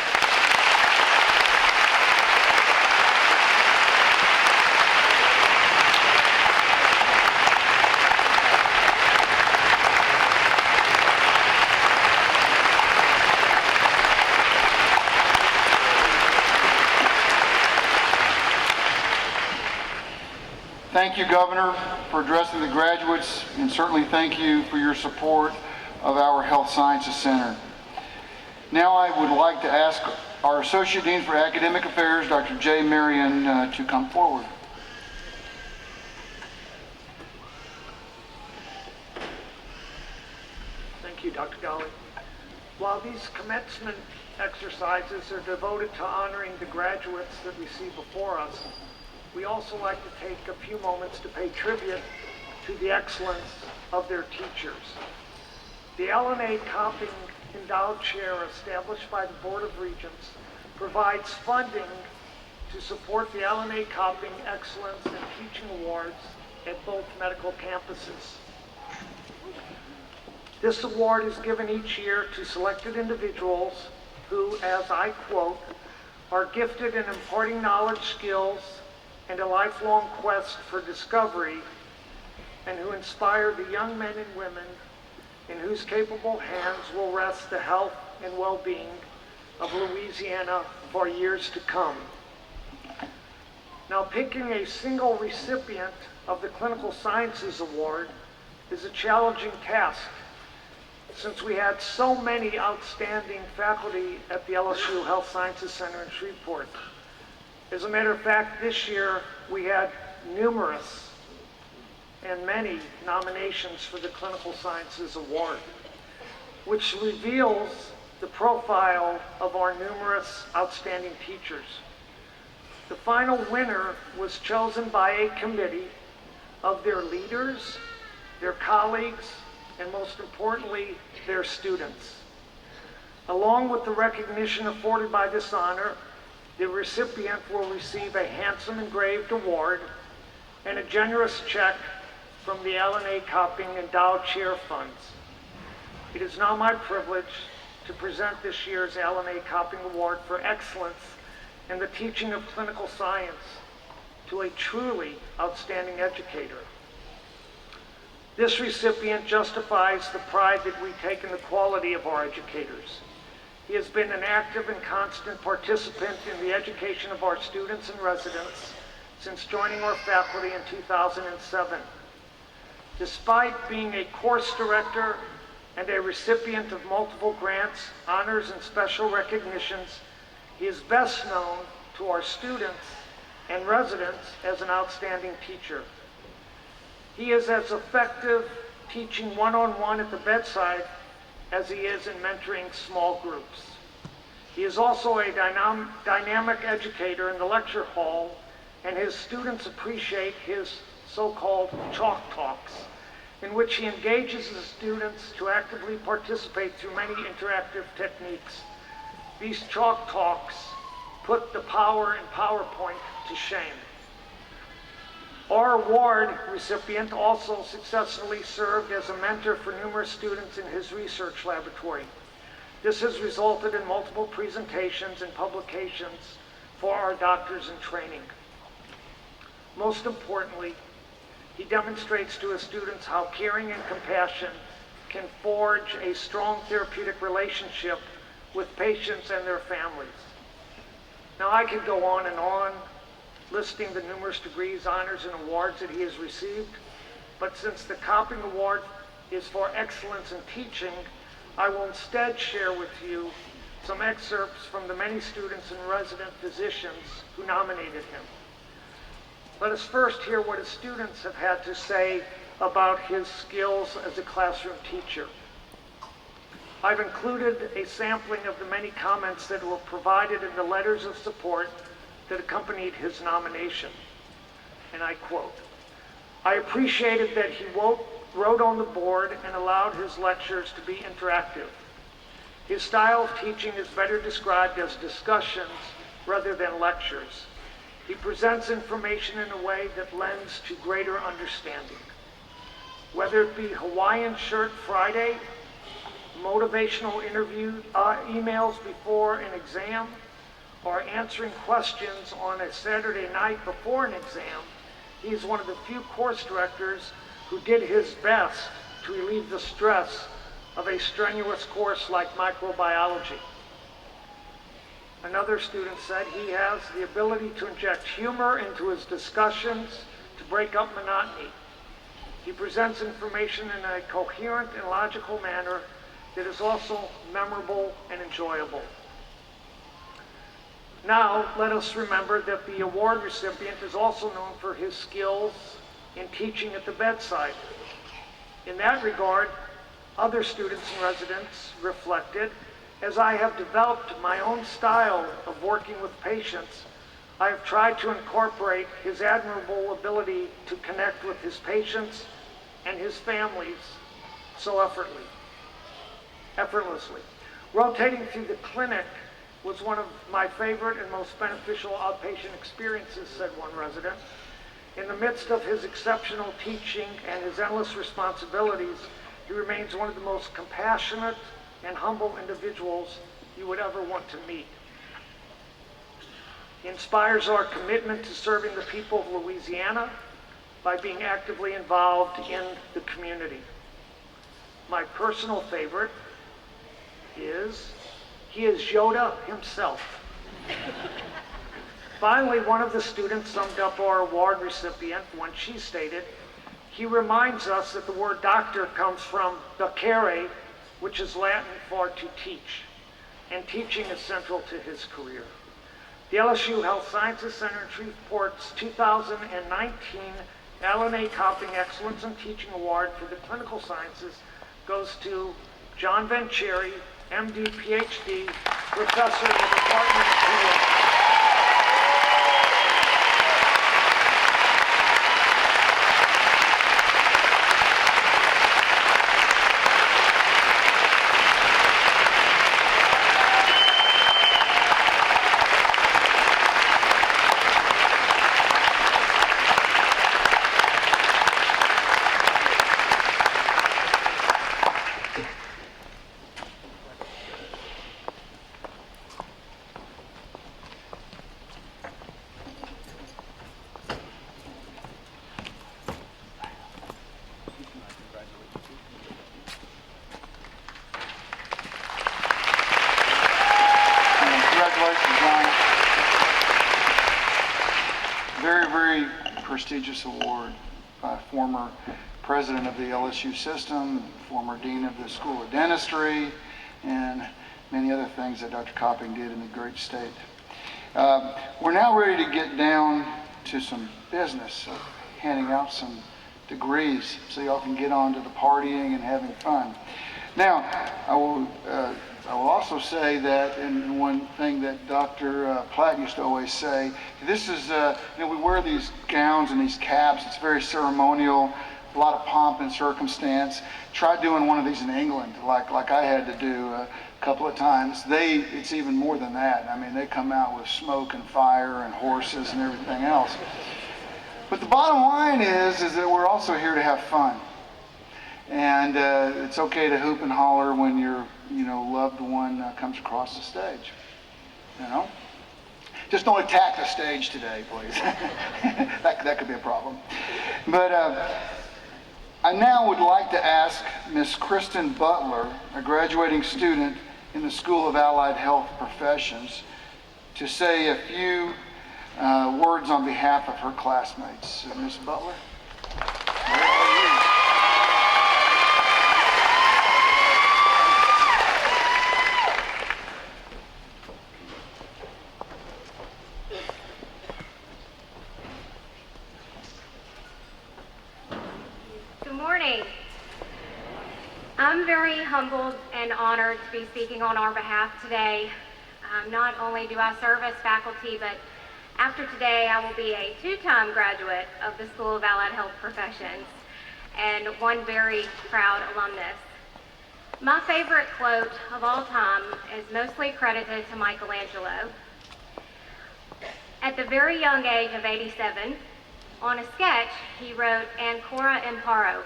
Thank you, Governor, for addressing the graduates, and certainly thank you for your support of our Health Sciences Center. Now I would like to ask our Associate Dean for Academic Affairs, Dr. Jay Marion, to come forward. Thank you, Dr. Golly. While these commencement exercises are devoted to honoring the graduates that we see before us, we also like to take a few moments to pay tribute to the excellence of their teachers. The LNA Copping Endowed Chair established by the Board of Regents provides funding to support the LNA Copping Excellence in Teaching Awards at both medical campuses. This award is given each year to selected individuals who, as I quote, are gifted in imparting knowledge, skills, and a lifelong quest for discovery, and who inspire the young men and women in whose capable hands will rest the health and well-being of Louisiana for years to come. Now, picking a single recipient of the Clinical Sciences Award is a challenging task, since we had so many outstanding faculty at the LSU Health Sciences Center in Shreveport. As a matter of fact, this year we had numerous and many nominations for the Clinical Sciences Award, which reveals the profile of our numerous outstanding teachers. The final winner was chosen by a committee of their leaders, their colleagues, and most importantly, their students. Along with the recognition afforded by this honor, the recipient will receive a handsome engraved award and a generous check from the LNA Copping Endowed Chair Funds. It is now my privilege to present this year's LNA Copping Award for Excellence in the Teaching of Clinical Science to a truly outstanding educator. This recipient justifies the pride that we take in the quality of our educators. He has been an active and constant participant in the education of our students and residents since joining our faculty in 2007. Despite being a course director and a recipient of multiple grants, honors, and special recognitions, he is best known to our students and residents as an outstanding teacher. He is as effective teaching one-on-one at the bedside as he is in mentoring small groups. He is also a dynamic educator in the lecture hall, and his students appreciate his so-called chalk talks, in which he engages the students to actively participate through many interactive techniques. These chalk talks put the power in PowerPoint to shame. Our award recipient also successfully served as a mentor for numerous students in his research laboratory. This has resulted in multiple presentations and publications for our doctors in training. Most importantly, he demonstrates to his students how caring and compassion can forge a strong therapeutic relationship with patients and their families. Now, I could go on and on, listing the numerous degrees, honors, and awards that he has received, but since the Copping Award is for excellence in teaching, I will instead share with you some excerpts from the many students and resident physicians who nominated him. Let us first hear what his students have had to say about his skills as a classroom teacher. I've included a sampling of the many comments that were provided in the letters of support that accompanied his nomination. And I quote, "I appreciated that he wrote on the board and allowed his lectures to be interactive. His style of teaching is better described as discussions rather than lectures. He presents information in a way that lends to greater understanding. Whether it be Hawaiian Shirt Friday, motivational interview emails before an exam, or answering questions on a Saturday night before an exam, he is one of the few course directors who did his best to relieve the stress of a strenuous course like microbiology." Another student said he has the ability to inject humor into his discussions to break up monotony. He presents information in a coherent and logical manner that is also memorable and enjoyable. Now, let us remember that the award recipient is also known for his skills in teaching at the bedside. In that regard, other students and residents reflected, as I have developed my own style of working with patients, I have tried to incorporate his admirable ability to connect with his patients and his families so effortlessly. Rotating through the clinic was one of my favorite and most beneficial outpatient experiences, said one resident. In the midst of his exceptional teaching and his endless responsibilities, he remains one of the most compassionate and humble individuals you would ever want to meet. He inspires our commitment to serving the people of Louisiana by being actively involved in the community. My personal favorite is he is Yoda himself. Finally, one of the students summed up our award recipient when she stated, "He reminds us that the word doctor comes from docere, which is Latin for to teach, and teaching is central to his career." The LSU Health Sciences Center in Shreveport's 2019 Alan A. Copping Excellence in Teaching Award for the Clinical Sciences goes to John Venturi, MD, PhD, Professor of the Department of Pediatrics. very, very prestigious award by former president of the LSU system, former dean of the School of Dentistry, and many other things that Dr. Copping did in the great state. We're now ready to get down to some business of handing out some degrees so y'all can get on to the partying and having fun. Now, I will also say that, and one thing that Dr. Platt used to always say, this is, we wear these gowns and these caps, it's very ceremonial, a lot of pomp and circumstance. Try doing one of these in England, like I had to do a couple of times. It's even more than that. I mean, they come out with smoke and fire and horses and everything else. But the bottom line is that we're also here to have fun. And it's okay to hoop and holler when your loved one comes across the stage. Just don't attack the stage today, please. that could be a problem. But I now would like to ask Miss Kristen Butler, a graduating student in the School of Allied Health Professions, to say a few words on behalf of her classmates. Miss Butler? I'm very humbled and honored to be speaking on our behalf today. Not only do I serve as faculty, but after today I will be a two-time graduate of the School of Allied Health Professions and one very proud alumnus. My favorite quote of all time is mostly credited to Michelangelo. At the very young age of 87, on a sketch he wrote "Ancora imparo,"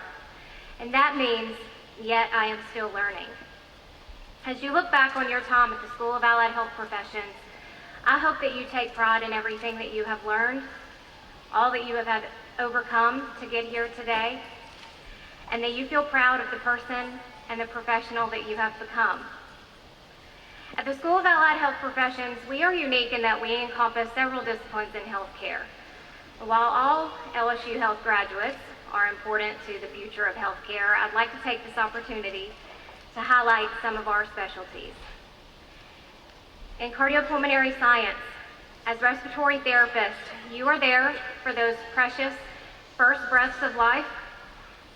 and that means, "Yet I am still learning." As you look back on your time at the School of Allied Health Professions, I hope that you take pride in everything that you have learned, all that you have had overcome to get here today, and that you feel proud of the person and the professional that you have become. At the School of Allied Health Professions, we are unique in that we encompass several disciplines in healthcare. While all LSU Health graduates are important to the future of healthcare, I'd like to take this opportunity to highlight some of our specialties. In cardiopulmonary science, as respiratory therapists, you are there for those precious first breaths of life,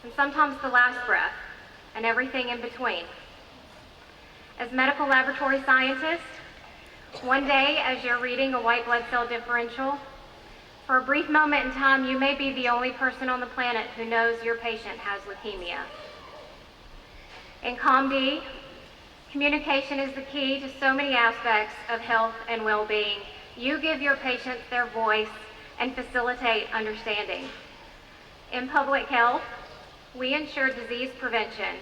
and sometimes the last breath, and everything in between. As medical laboratory scientists, one day as you're reading a white blood cell differential, for a brief moment in time, you may be the only person on the planet who knows your patient has leukemia. In ComD, communication is the key to so many aspects of health and well-being. You give your patients their voice and facilitate understanding. In public health, we ensure disease prevention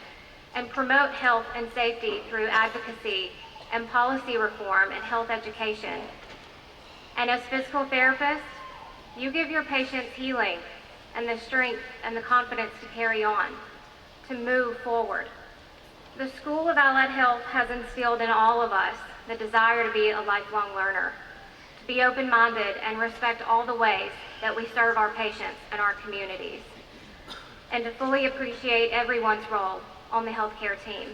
and promote health and safety through advocacy and policy reform and health education. And as physical therapists, you give your patients healing and the strength and the confidence to carry on, to move forward. The School of Allied Health has instilled in all of us the desire to be a lifelong learner, to be open-minded and respect all the ways that we serve our patients and our communities, and to fully appreciate everyone's role on the healthcare team.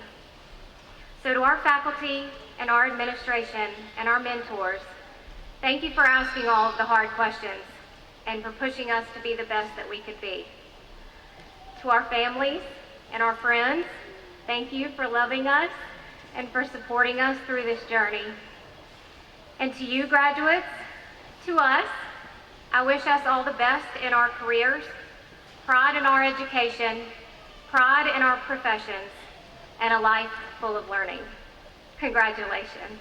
So to our faculty and our administration and our mentors, thank you for asking all of the hard questions and for pushing us to be the best that we could be. To our families and our friends, thank you for loving us and for supporting us through this journey. And to you graduates, to us, I wish us all the best in our careers, pride in our education, pride in our professions, and a life full of learning. Congratulations.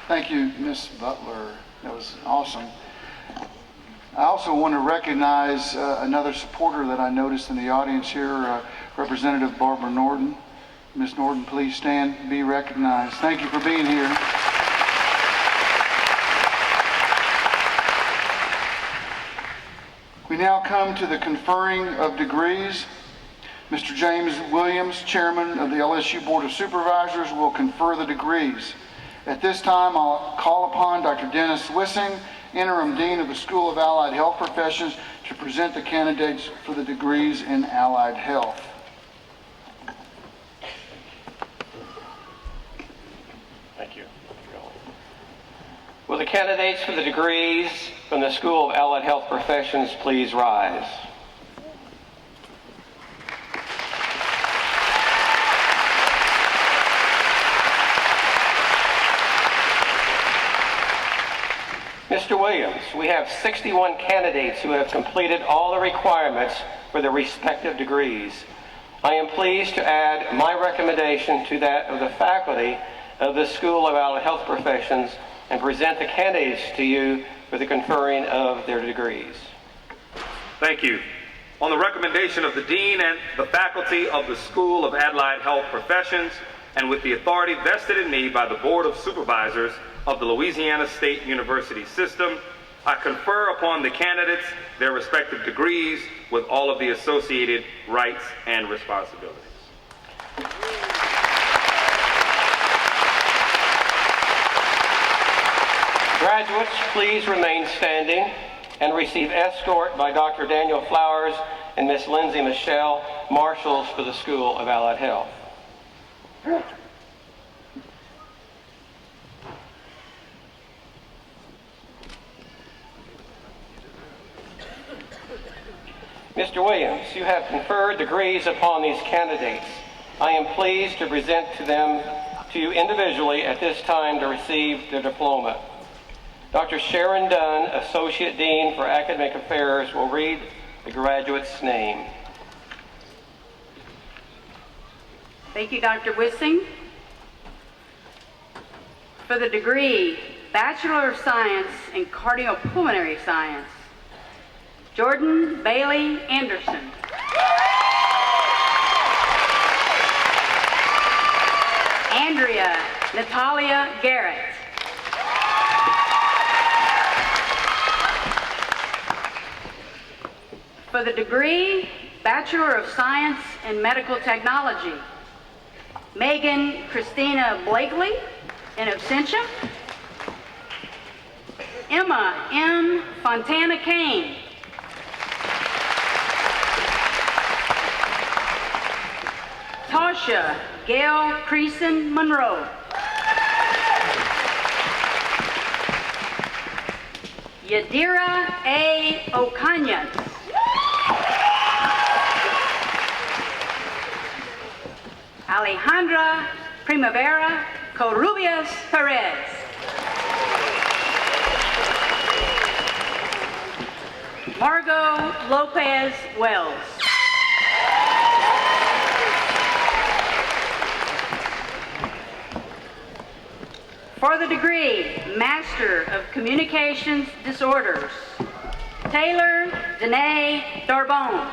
Thank you, Ms. Butler. That was awesome. I also want to recognize another supporter that I noticed in the audience here, Representative Barbara Norton. Ms. Norton, please stand and be recognized. Thank you for being here. We now come to the conferring of degrees. Mr. James Williams, Chairman of the LSU Board of Supervisors, will confer the degrees. At this time, I'll call upon Dr. Dennis Wissing, Interim Dean of the School of Allied Health Professions, to present the candidates for the degrees in Allied Health. Thank you. Will the candidates for the degrees from the School of Allied Health Professions please rise? Mr. Williams, we have 61 candidates who have completed all the requirements for their respective degrees. I am pleased to add my recommendation to that of the faculty of the School of Allied Health Professions and present the candidates to you for the conferring of their degrees. Thank you. On the recommendation of the Dean and the faculty of the School of Allied Health Professions, and with the authority vested in me by the Board of Supervisors of the Louisiana State University System, I confer upon the candidates their respective degrees with all of the associated rights and responsibilities. Graduates, please remain standing and receive escort by Dr. Daniel Flowers and Miss Lindsay Michelle, marshals for the School of Allied Health. Mr. Williams, you have conferred degrees upon these candidates. I am pleased to present to you individually at this time to receive their diploma. Dr. Sharon Dunn, Associate Dean for Academic Affairs, will read the graduate's name. Thank you, Dr. Wissing. For the degree Bachelor of Science in Cardiopulmonary Science, Jordan Bailey Anderson. Andrea Natalia Garrett. For the degree Bachelor of Science in Medical Technology, Megan Christina Blakely, in absentia. Emma M. Fontana Kane. Tasha Gail Creason Monroe. Yadira A. Ocanyas. Alejandra Primavera Corubias Perez. Margot Lopez Wells. For the degree Master of Communications Disorders, Taylor Danae Darbone.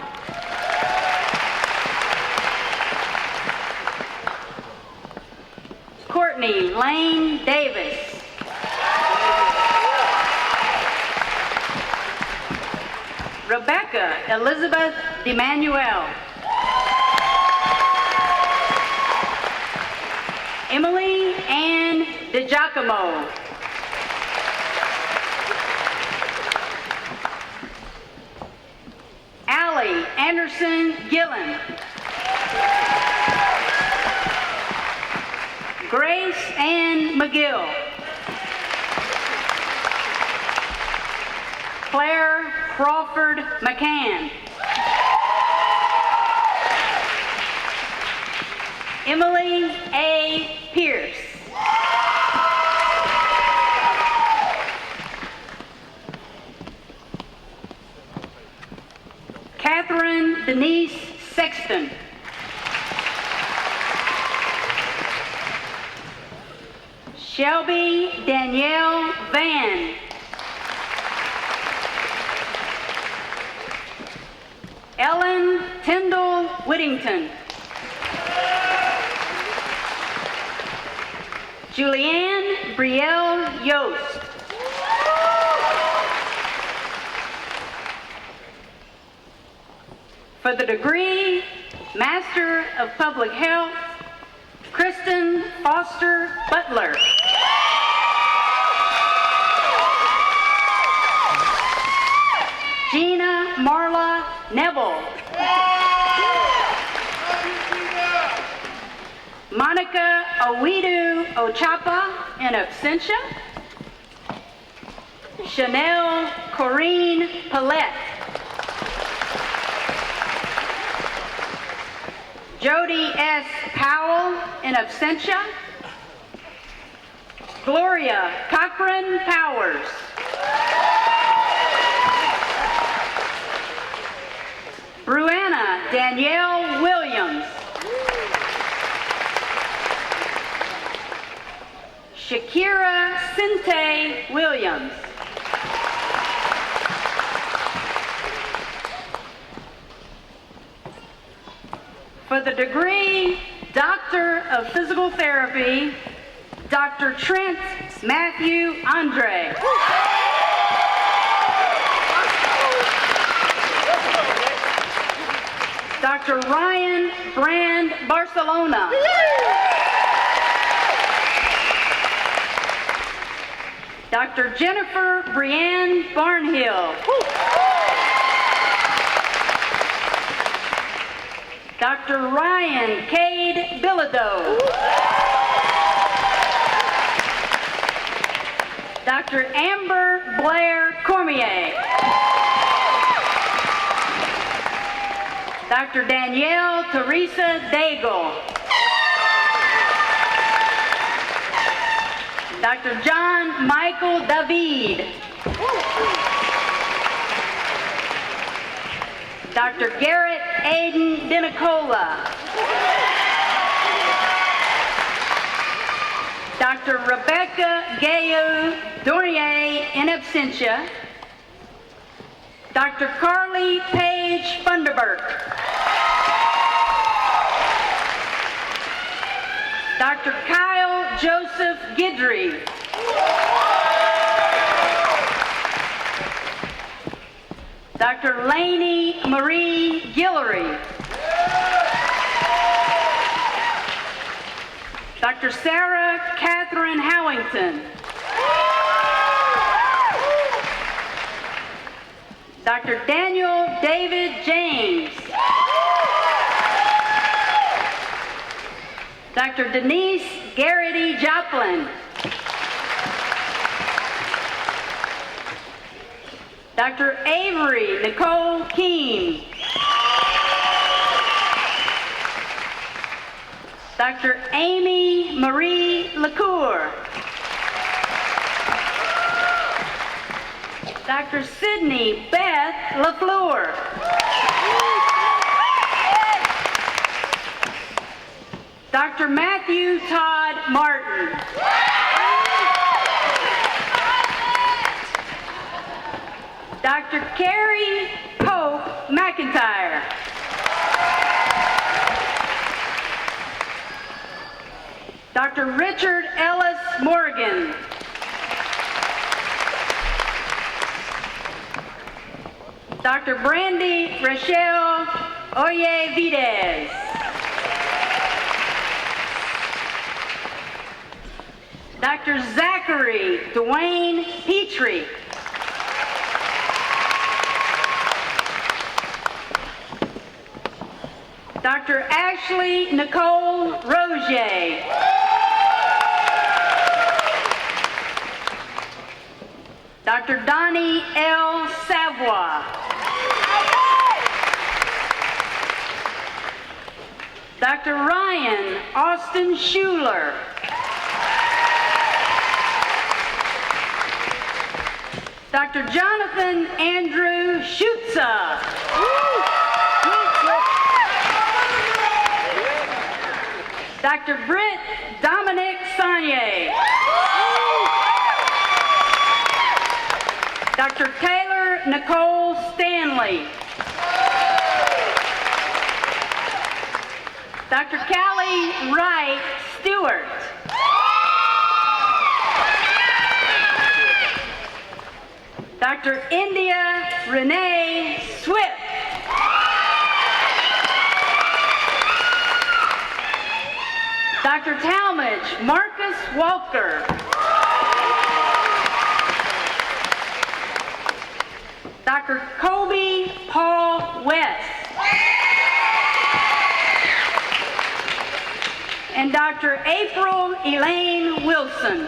Courtney Lane Davis. Rebecca Elizabeth DeManuel. Emily Ann DiGiacomo. Allie Anderson Gillen. Grace Ann McGill. Claire Crawford McCann. Emily A. Pierce. Catherine Denise Sexton. Shelby Danielle Van. Ellen Tyndall Whittington. Julianne Brielle Yost. For the degree Master of Public Health, Kristen Foster Butler. Gina Marla Neville. Monica Owidu Ochapa in absentia. Chanel Corrine Paulette. Jody S. Powell in absentia. Gloria Cochran Powers. Bruanna Danielle Williams. Shakira Sinte Williams. For the degree Doctor of Physical Therapy, Dr. Trent Matthew Andre. Dr. Ryan Brand Barcelona. Dr. Jennifer Brianne Barnhill. Dr. Ryan Cade Bilodeau. Dr. Amber Blair Cormier. Dr. Danielle Teresa Daigle. Dr. John Michael David. Dr. Garrett Aiden Denicola. Dr. Rebecca Gayu Dorier in absentia. Dr. Carly Page Funderburk. Dr. Kyle Joseph Guidry. Dr. Lainey Marie Guillory. Dr. Sarah Catherine Howington. Dr. Daniel David James. Dr. Denise Garrity Joplin. Dr. Avery Nicole Keene. Dr. Amy Marie LaCour. Dr. Sydney Beth LaFleur. Dr. Matthew Todd Martin. Dr. Carrie Pope McIntyre. Dr. Richard Ellis Morgan. Dr. Brandy Rochelle Oye-Videz. Dr. Zachary Dwayne Petrie. Dr. Ashley Nicole Rogier. Dr. Donnie L. Savoy. Dr. Ryan Austin Schuler. Dr. Jonathan Andrew Schutza. Dr. Britt Dominic Saunier. Dr. Taylor Nicole Stanley. Dr. Callie Wright Stewart. Dr. India Renee Swift. Dr. Talmadge Marcus Walker. Dr. Kobe Paul West. And Dr. April Elaine Wilson.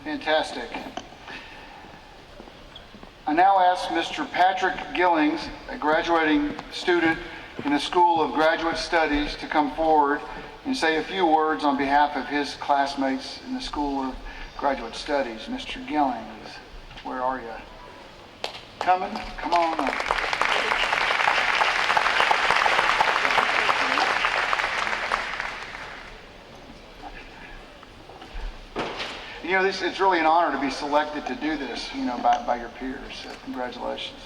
Fantastic. I now ask Mr. Patrick Gillings, a graduating student in the School of Graduate Studies, to come forward and say a few words on behalf of his classmates in the School of Graduate Studies. Mr. Gillings, where are you? Coming? Come on up. You know, it's really an honor to be selected to do this, you know, by your peers. So congratulations.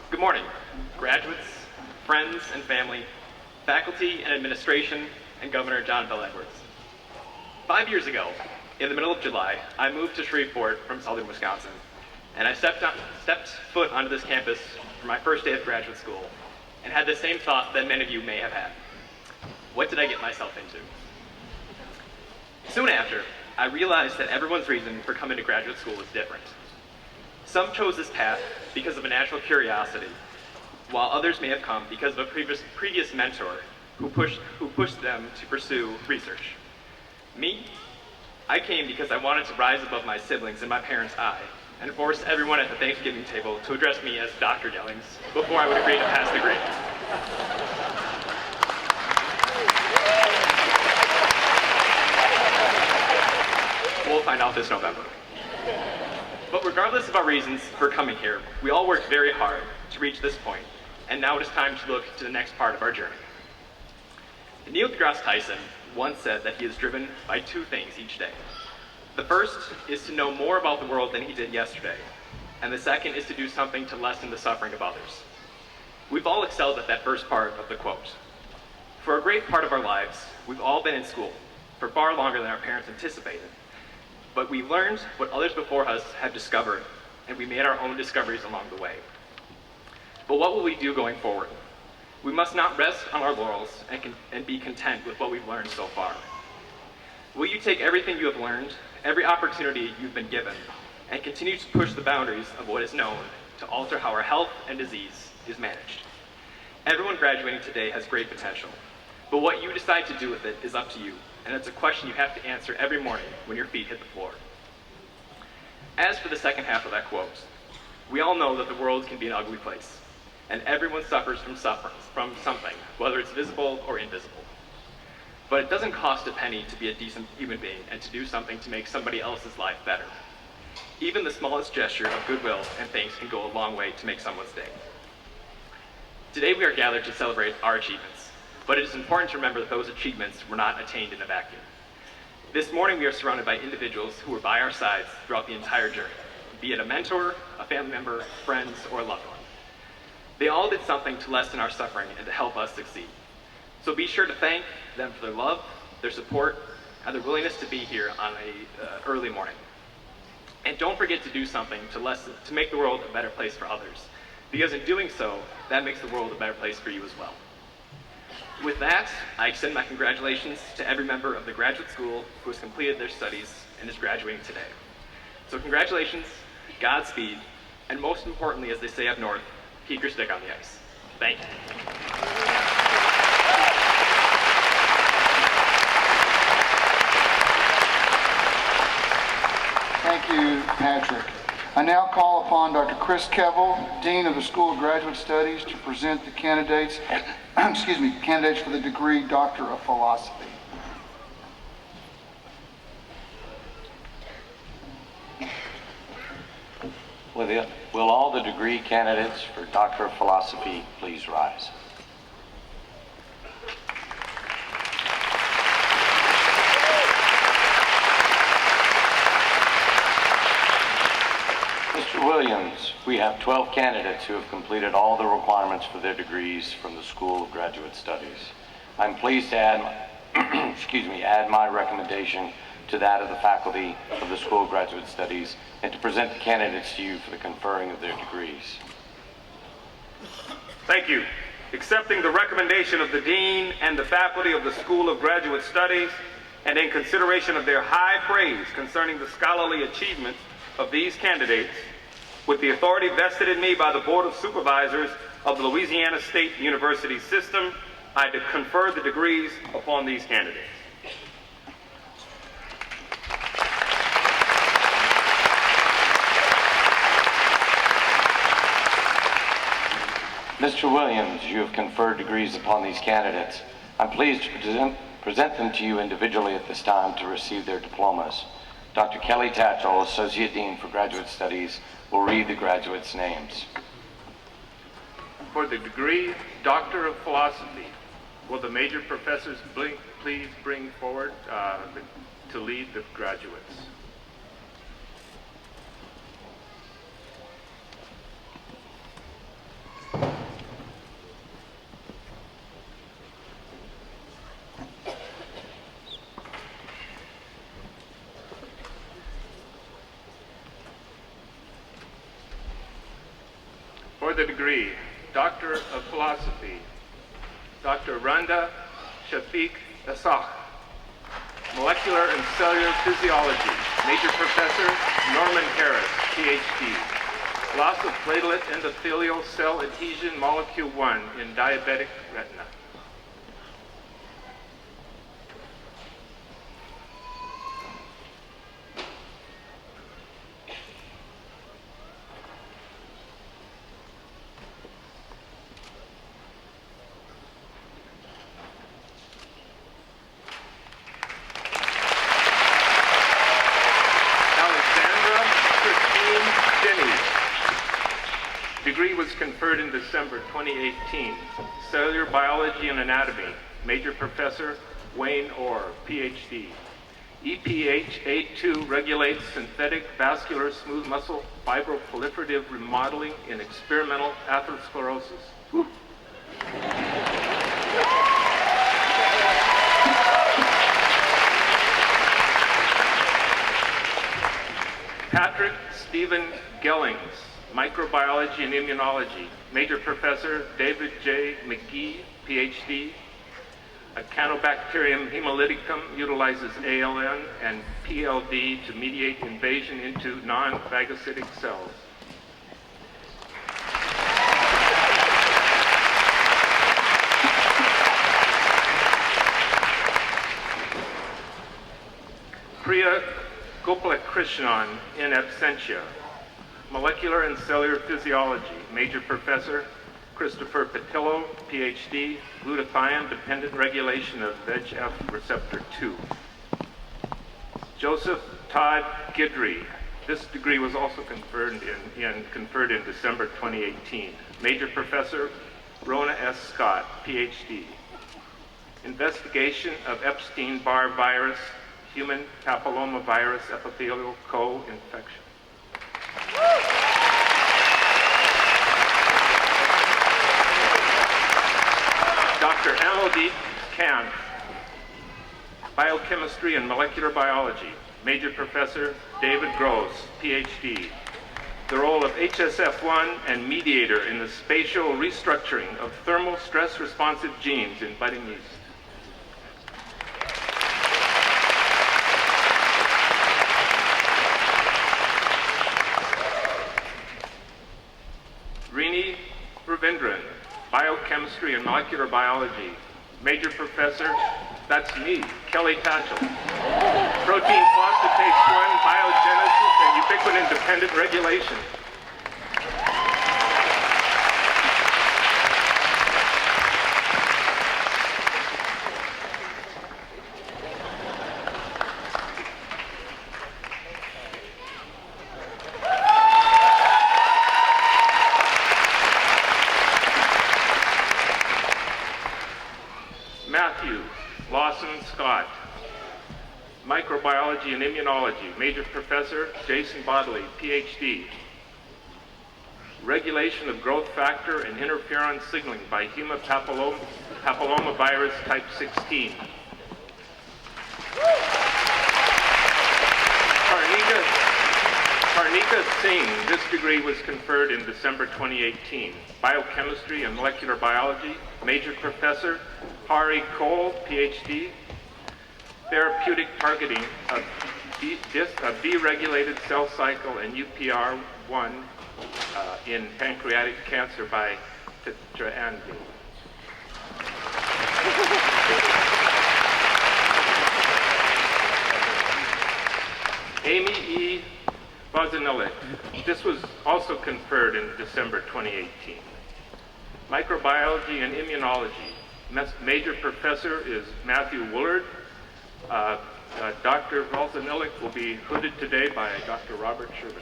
Good morning, graduates, friends and family, faculty and administration, and Governor John Bel Edwards. 5 years ago, in the middle of July, I moved to Shreveport from southern Wisconsin, and I stepped foot onto this campus for my first day of graduate school, and had the same thought that many of you may have had. What did I get myself into? Soon after, I realized that everyone's reason for coming to graduate school is different. Some chose this path because of a natural curiosity, while others may have come because of a previous mentor who pushed them to pursue research. Me, I came because I wanted to rise above my siblings in my parents' eye and force everyone at the Thanksgiving table to address me as Dr. Gillings before I would agree to pass the grade. We'll find out this November. But regardless of our reasons for coming here, we all worked very hard to reach this point, and now it is time to look to the next part of our journey. Neil deGrasse Tyson once said that he is driven by two things each day. The first is to know more about the world than he did yesterday, and the second is to do something to lessen the suffering of others. We've all excelled at that first part of the quote. For a great part of our lives, we've all been in school for far longer than our parents anticipated. But we learned what others before us had discovered, and we made our own discoveries along the way. But what will we do going forward? We must not rest on our laurels and be content with what we've learned so far. Will you take everything you have learned, every opportunity you've been given, and continue to push the boundaries of what is known to alter how our health and disease is managed? Everyone graduating today has great potential, but what you decide to do with it is up to you. And it's a question you have to answer every morning when your feet hit the floor. As for the second half of that quote, we all know that the world can be an ugly place, and everyone suffers from something, whether it's visible or invisible. But it doesn't cost a penny to be a decent human being and to do something to make somebody else's life better. Even the smallest gesture of goodwill and thanks can go a long way to make someone's day. Today we are gathered to celebrate our achievements. But it is important to remember that those achievements were not attained in a vacuum. This morning we are surrounded by individuals who were by our sides throughout the entire journey, be it a mentor, a family member, friends, or a loved one. They all did something to lessen our suffering and to help us succeed. So be sure to thank them for their love, their support, and their willingness to be here on a early morning. And don't forget to do something to make the world a better place for others, because in doing so, that makes the world a better place for you as well. With that, I extend my congratulations to every member of the graduate school who has completed their studies and is graduating today. So congratulations, Godspeed, and most importantly, as they say up north, keep your stick on the ice. Thank you. Thank you, Patrick. I now call upon Dr. Chris Kevel, Dean of the School of Graduate Studies, to present the candidates for the degree Doctor of Philosophy. Olivia. Will all the degree candidates for Doctor of Philosophy please rise? Mr. Williams, we have 12 candidates who have completed all the requirements for their degrees from the School of Graduate Studies. I'm pleased to add my recommendation to that of the faculty of the School of Graduate Studies and to present the candidates to you for the conferring of their degrees. Thank you. Accepting the recommendation of the Dean and the faculty of the School of Graduate Studies, and in consideration of their high praise concerning the scholarly achievements of these candidates, with the authority vested in me by the Board of Supervisors of the Louisiana State University System, I confer the degrees upon these candidates. Mr. Williams, you have conferred degrees upon these candidates. I'm pleased to present them to you individually at this time to receive their diplomas. Dr. Kelly Tatchell, Associate Dean for Graduate Studies, will read the graduates' names. For the degree Doctor of Philosophy, will the major professors please bring forward to lead the graduates? For the degree Doctor of Philosophy, Dr. Randa Shafiq Asakh, Molecular and Cellular Physiology, Major Professor Norman Harris, PhD, Loss of Platelet Endothelial Cell Adhesion Molecule 1 in Diabetic Retina. Degree was conferred in December 2018. Cellular Biology and Anatomy, Major Professor Wayne Orr, PhD. EPH-A2 regulates synthetic vascular smooth muscle fibroproliferative remodeling in experimental atherosclerosis. Whew. Patrick Stephen Gellings, Microbiology and Immunology, Major Professor David J. McGee, PhD. Acanobacterium hemolyticum utilizes ALN and PLD to mediate invasion into non-phagocytic cells. Priya Gopalakrishnan in absentia. Molecular and Cellular Physiology, Major Professor Christopher Patillo, PhD, glutathione-dependent regulation of VEGF receptor 2. Joseph Todd Guidry. This degree was also conferred in December 2018. Major Professor Rona S. Scott, PhD. Investigation of Epstein-Barr virus, human papillomavirus epithelial co-infection. Dr. Ameldeep Kant, Biochemistry and Molecular Biology, Major Professor David Gross, PhD. The role of HSF1 and mediator in the spatial restructuring of thermal stress responsive genes in budding yeast. Rini Ravindran, Biochemistry and Molecular Biology, Major Professor, that's me, Kelly Tatchell. Protein phosphatase 1, biogenesis, and ubiquitin-dependent regulation. Matthews, Lawson Scott. Microbiology and Immunology, Major Professor Jason Bodley, PhD. Regulation of growth factor and interferon signaling by human papillomavirus type 16. Karnika Singh, this degree was conferred in December 2018. Biochemistry and Molecular Biology, Major Professor Hari Cole, PhD. Therapeutic targeting of deregulated cell cycle and UPR1 in pancreatic cancer by Tetrandi. Amy E. Bozanilik. This was also conferred in December 2018. Microbiology and Immunology. Major Professor is Matthew Woolard. Dr. Bozanilik will be hooded today by Dr. Robert Sherman.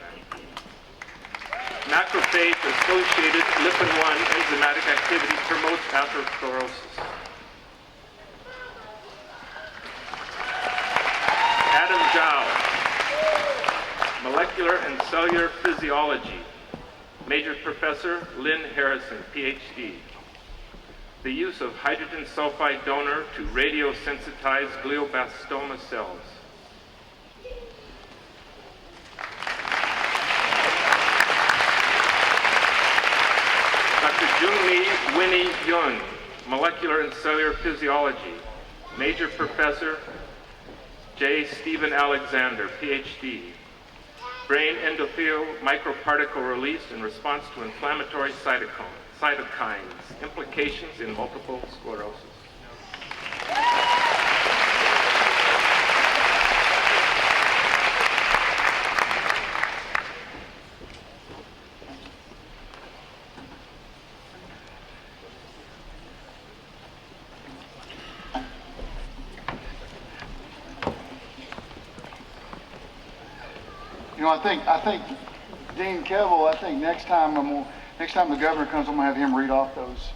Macrophage-associated lipin-1 enzymatic activity promotes atherosclerosis. Adam Zhao, Molecular and Cellular Physiology. Major Professor Lynn Harrison, PhD. The use of hydrogen sulfide donor to radiosensitize glioblastoma cells. Dr. Jungmi Winnie Yun, Molecular and Cellular Physiology. Major Professor J. Stephen Alexander, PhD. Brain endothelial microparticle release in response to inflammatory cytokines, implications in multiple sclerosis. You know, I think Dean Kevel, I think next time the governor comes, I'm gonna have him read off those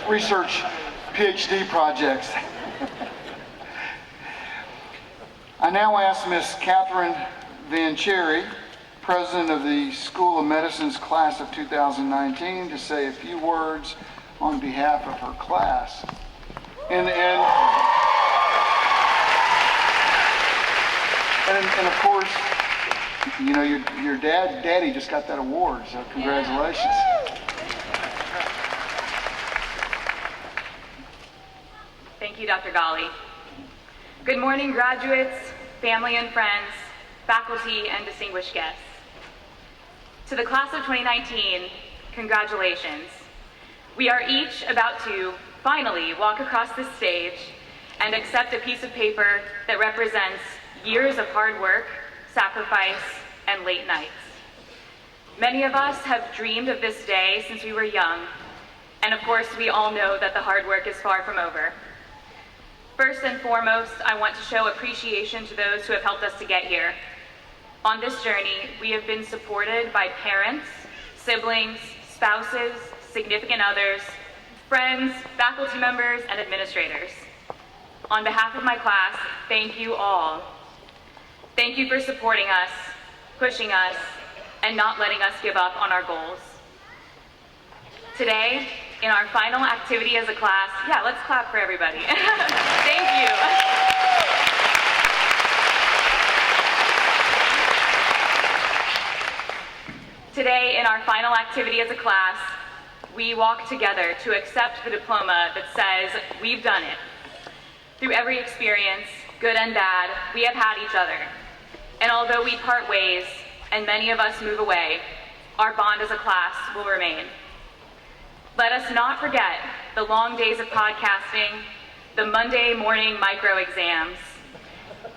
research PhD projects. I now ask Ms. Catherine Van Cherry, President of the School of Medicine's class of 2019, to say a few words on behalf of her class. And of course, you know, your daddy just got that award, so congratulations. Thank you, Dr. Ghali. Good morning, graduates, family and friends, faculty, and distinguished guests. To the class of 2019, congratulations. We are each about to finally walk across this stage and accept a piece of paper that represents years of hard work, sacrifice, and late nights. Many of us have dreamed of this day since we were young, and of course we all know that the hard work is far from over. First and foremost, I want to show appreciation to those who have helped us to get here. On this journey, we have been supported by parents, siblings, spouses, significant others, friends, faculty members, and administrators. On behalf of my class, thank you all. Thank you for supporting us, pushing us, and not letting us give up on our goals. Today, in our final activity as a class, yeah, let's clap for everybody. Thank you. Today, in our final activity as a class, we walk together to accept the diploma that says, we've done it. Through every experience, good and bad, we have had each other. And although we part ways, and many of us move away, our bond as a class will remain. Let us not forget the long days of podcasting, the Monday morning micro exams,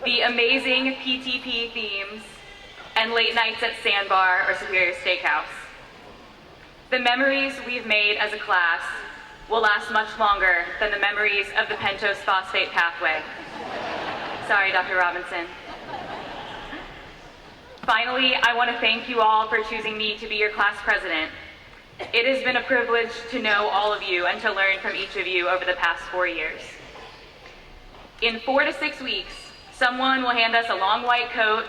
the amazing PTP themes, and late nights at Sandbar or Superior Steakhouse. The memories we've made as a class will last much longer than the memories of the pentose phosphate pathway. Sorry, Dr. Robinson. Finally, I want to thank you all for choosing me to be your class president. It has been a privilege to know all of you and to learn from each of you over the past 4 years. In 4 to 6 weeks, someone will hand us a long white coat,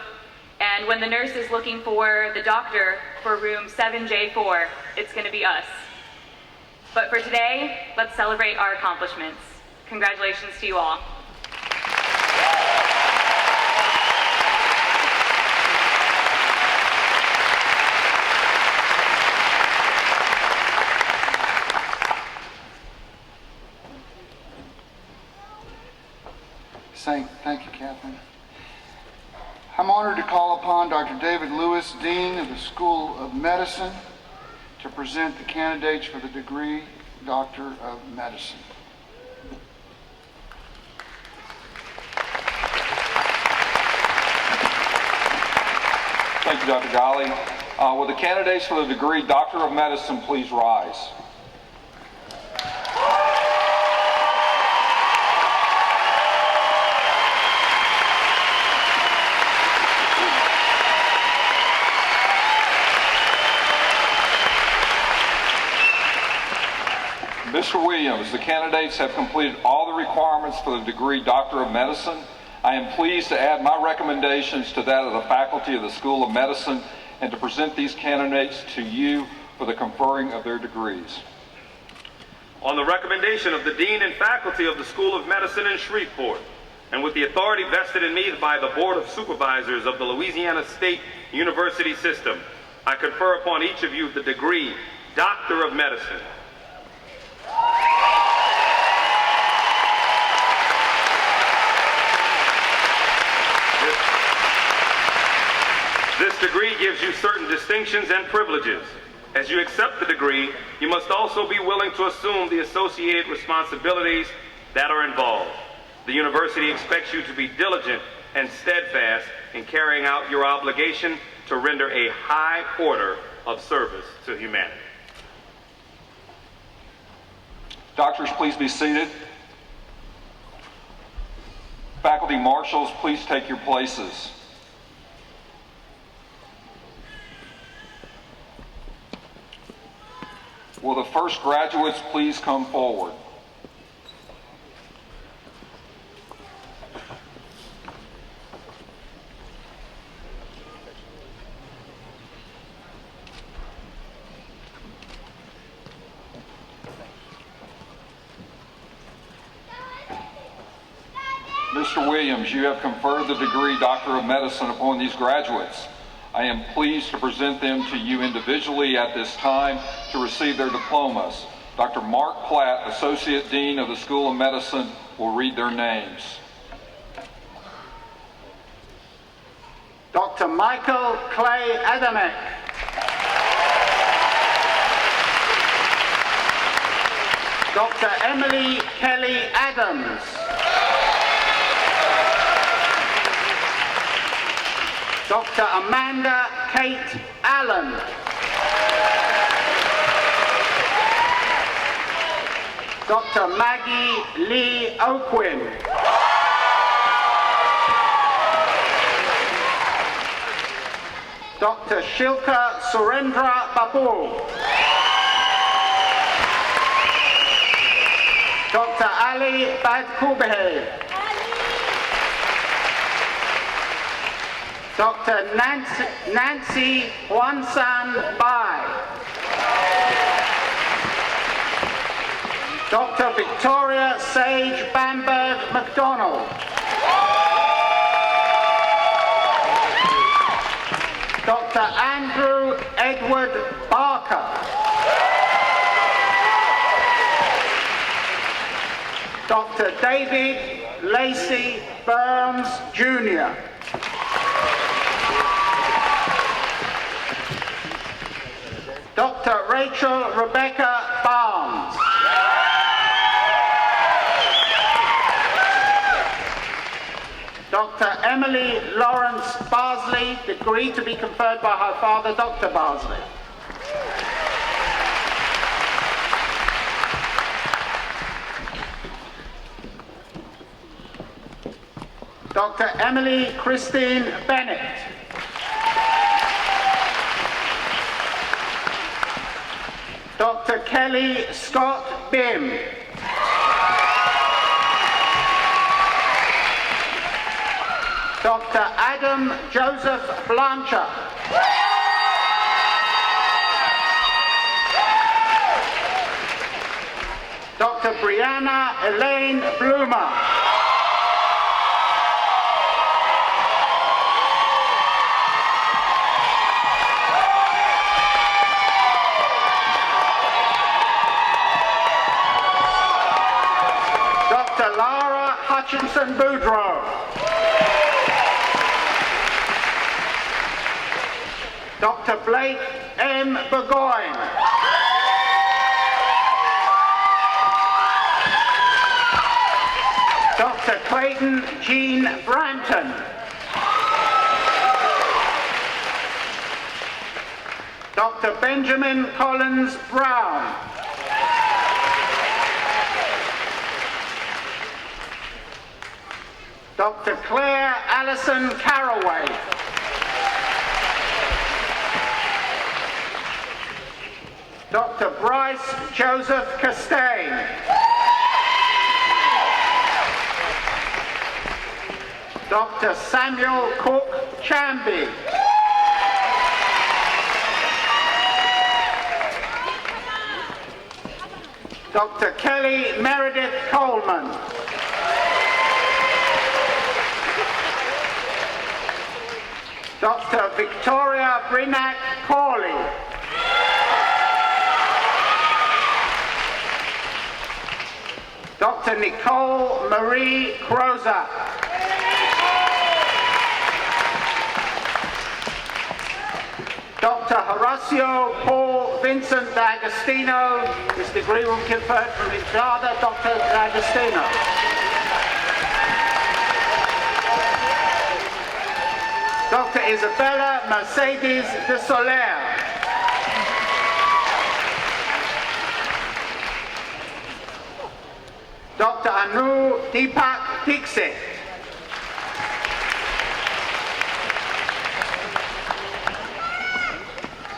and when the nurse is looking for the doctor for room 7J4, it's going to be us. But for today, let's celebrate our accomplishments. Congratulations to you all. Thank you, Catherine. I'm honored to call upon Dr. David Lewis, Dean of the School of Medicine, to present the candidates for the degree Doctor of Medicine. Thank you, Dr. Golly. Will the candidates for the degree Doctor of Medicine please rise? Mr. Williams, the candidates have completed all the requirements for the degree Doctor of Medicine. I am pleased to add my recommendations to that of the faculty of the School of Medicine and to present these candidates to you for the conferring of their degrees. On the recommendation of the Dean and faculty of the School of Medicine in Shreveport, and with the authority vested in me by the Board of Supervisors of the Louisiana State University System, I confer upon each of you the degree Doctor of Medicine. This degree gives you certain distinctions and privileges. As you accept the degree, you must also be willing to assume the associated responsibilities that are involved. The university expects you to be diligent and steadfast in carrying out your obligation to render a high order of service to humanity. Doctors, please be seated. Faculty marshals, please take your places. Will the first graduates please come forward? Mr. Williams, you have conferred the degree Doctor of Medicine upon these graduates. I am pleased to present them to you individually at this time to receive their diplomas. Dr. Mark Platt, Associate Dean of the School of Medicine, will read their names. Dr. Michael Clay Adamek. Dr. Emily Kelly Adams. Dr. Amanda Kate Allen. Dr. Maggie Lee Oquin. Dr. Shilka Surendra Babu. Dr. Ali Badkubehe. Dr. Nancy Hwansan Bai. Dr. Victoria Sage Bamberg McDonald. Dr. Andrew Edward Barker. Dr. David Lacey Burns Jr. Dr. Rachel Rebecca Barnes. Dr. Emily Lawrence Barsley, degree to be conferred by her father, Dr. Barsley. Dr. Emily Christine Bennett. Dr. Kelly Scott Bim. Dr. Adam Joseph Blancher. Dr. Brianna Elaine Bloomer. Dr. Lara Hutchinson Boudreau. Dr. Blake M. Burgoyne. Dr. Clayton Jean Branton. Dr. Benjamin Collins Brown. Dr. Claire Allison Carraway. Dr. Bryce Joseph Castaigne. Dr. Samuel Cook Chamby. Dr. Kelly Meredith Coleman. Dr. Victoria Brinac Corley. Dr. Nicole Marie Croza. Dr. Horacio Paul Vincent D'Agostino. This degree will be conferred from his father, Dr. D'Agostino. Dr. Isabella Mercedes de Soler. Dr. Anu Deepak Dixit.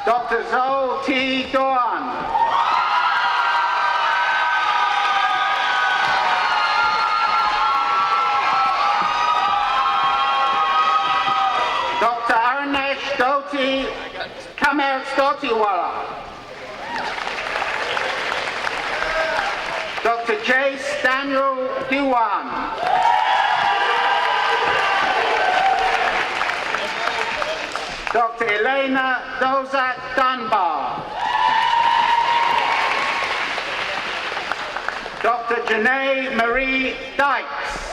Dr. Zoe T. Doan. Dr. Arnesh Doti Kamer Stotiwala. Dr. Jace Daniel Diwan. Dr. Elena Dozak Dunbar. Dr. Janae Marie Dykes.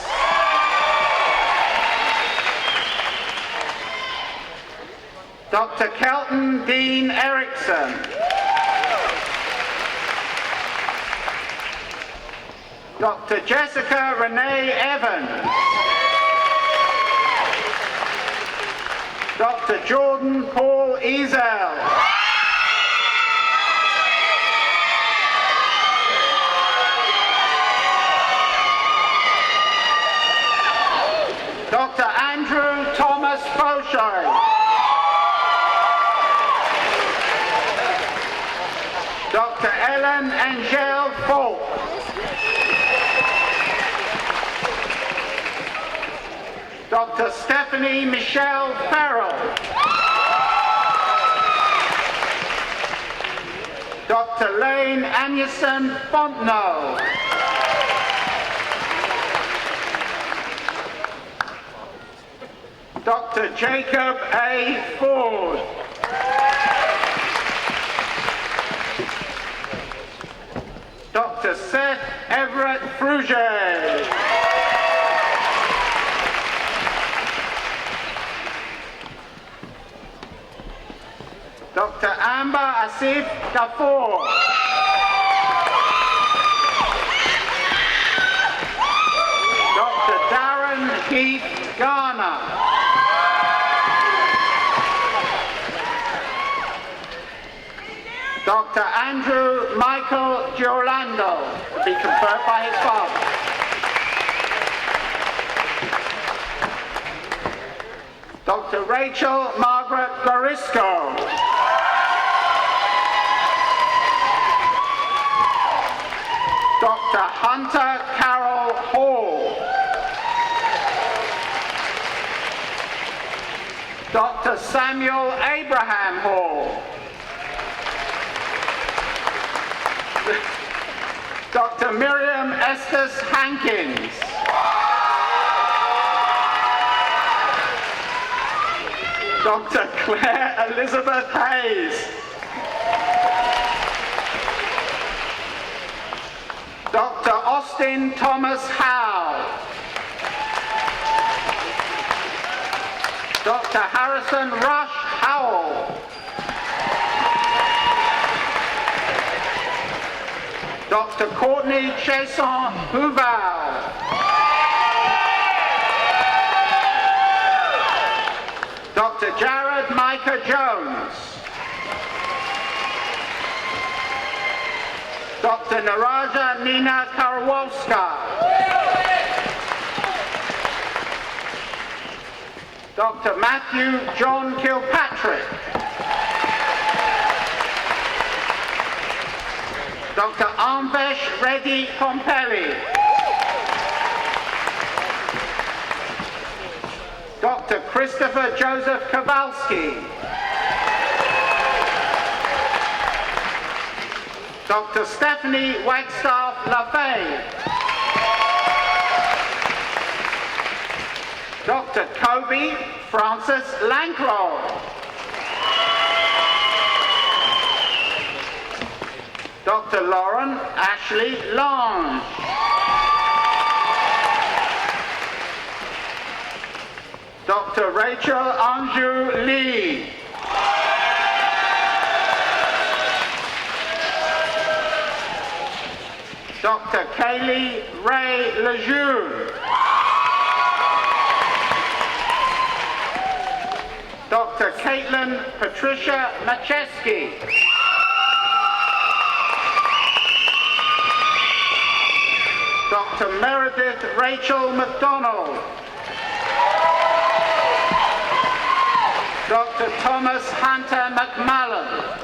Dr. Kelton Dean Erickson. Dr. Jessica Renee Evans. Dr. Jordan Paul Ezel. Dr. Andrew Thomas Faucheux. Dr. Ellen Angel Falk. Dr. Stephanie Michelle Farrell. Dr. Lane Anderson Fontenot. Dr. Jacob A. Ford. Dr. Seth Everett Fruget. Dr. Amber Asif Kapoor. Dr. Darren Keith Garner. Dr. Andrew Michael Giolando, to be conferred by his father. Dr. Rachel Margaret Gorisco. Dr. Hunter Carol Hall. Dr. Samuel Abraham Hall. Dr. Miriam Estes Hankins. Dr. Claire Elizabeth Hayes. Dr. Austin Thomas Howe. Dr. Harrison Rush Howell. Dr. Courtney Chason Huval. Dr. Jared Micah Jones. Dr. Naraja Nina Karwalska. Dr. Matthew John Kilpatrick. Dr. Anvesh Reddy Kompelli. Dr. Christopher Joseph Kowalski. Dr. Stephanie Wagstaff LaFay. Dr. Kobe Francis Lanklow. Dr. Lauren Ashley Long. Dr. Rachel Anju Lee. Dr. Kaylee Ray Lejeune. Dr. Caitlin Patricia Macheski. Dr. Meredith Rachel McDonald. Dr. Thomas Hunter McMullen.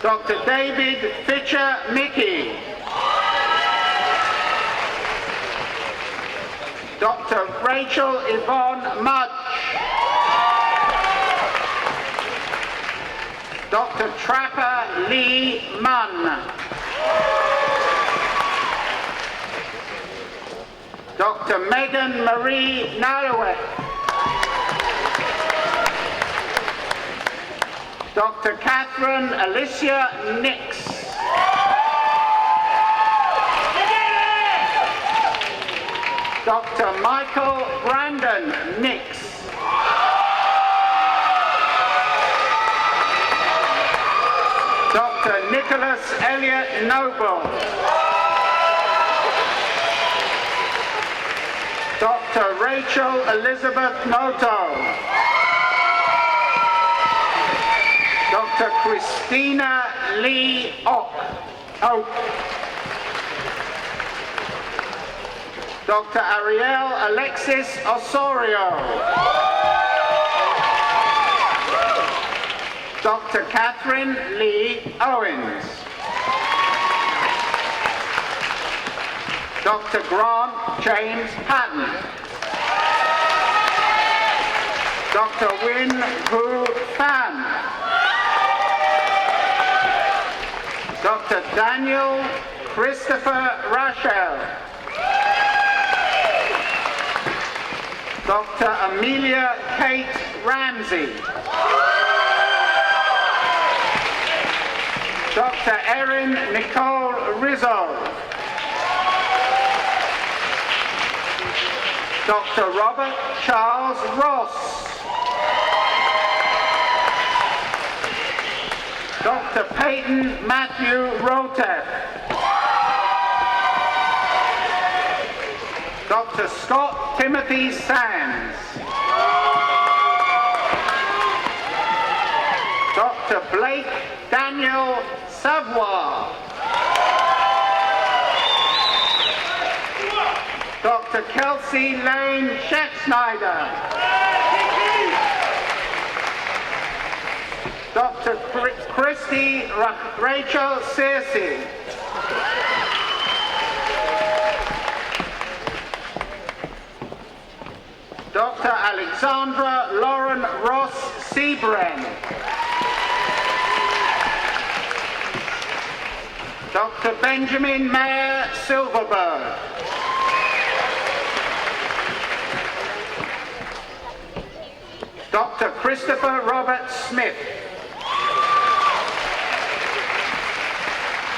Dr. David Fitcher Mickey. Dr. Rachel Yvonne Mudge. Dr. Trapper Lee Munn. Dr. Megan Marie Nalowek. Dr. Catherine Alicia Nix. Dr. Michael Brandon Nix. Dr. Nicholas Elliott Noble. Dr. Rachel Elizabeth Noto. Dr. Christina Lee Oak. Dr. Ariel Alexis Osorio. Dr. Catherine Lee Owens. Dr. Grant James Patton. Dr. Win Hu Fan. Dr. Daniel Christopher Rachel. Dr. Amelia Kate Ramsey. Dr. Erin Nicole Rizzo. Dr. Robert Charles Ross. Dr. Peyton Matthew Rotef. Dr. Scott Timothy Sands. Dr. Blake Daniel Savoy. Dr. Kelsey Lane Schecksnyder. Dr. Christy Rachel Searcy. Dr. Alexandra Lauren Ross Sebren. Dr. Benjamin Mayer Silverberg. Dr. Christopher Robert Smith.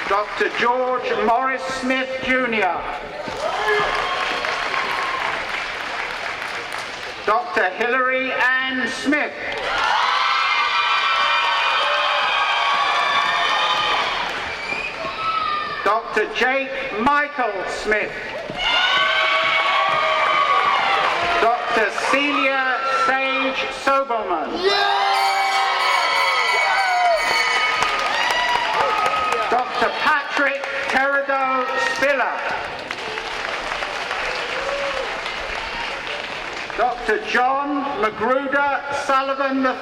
Dr. George Morris Smith, Jr. Dr. Hilary Ann Smith. Dr. Jake Michael Smith. Dr. Celia Sage Sobelman. Dr. Patrick Terrido Spiller. Dr. John Magruder Sullivan III.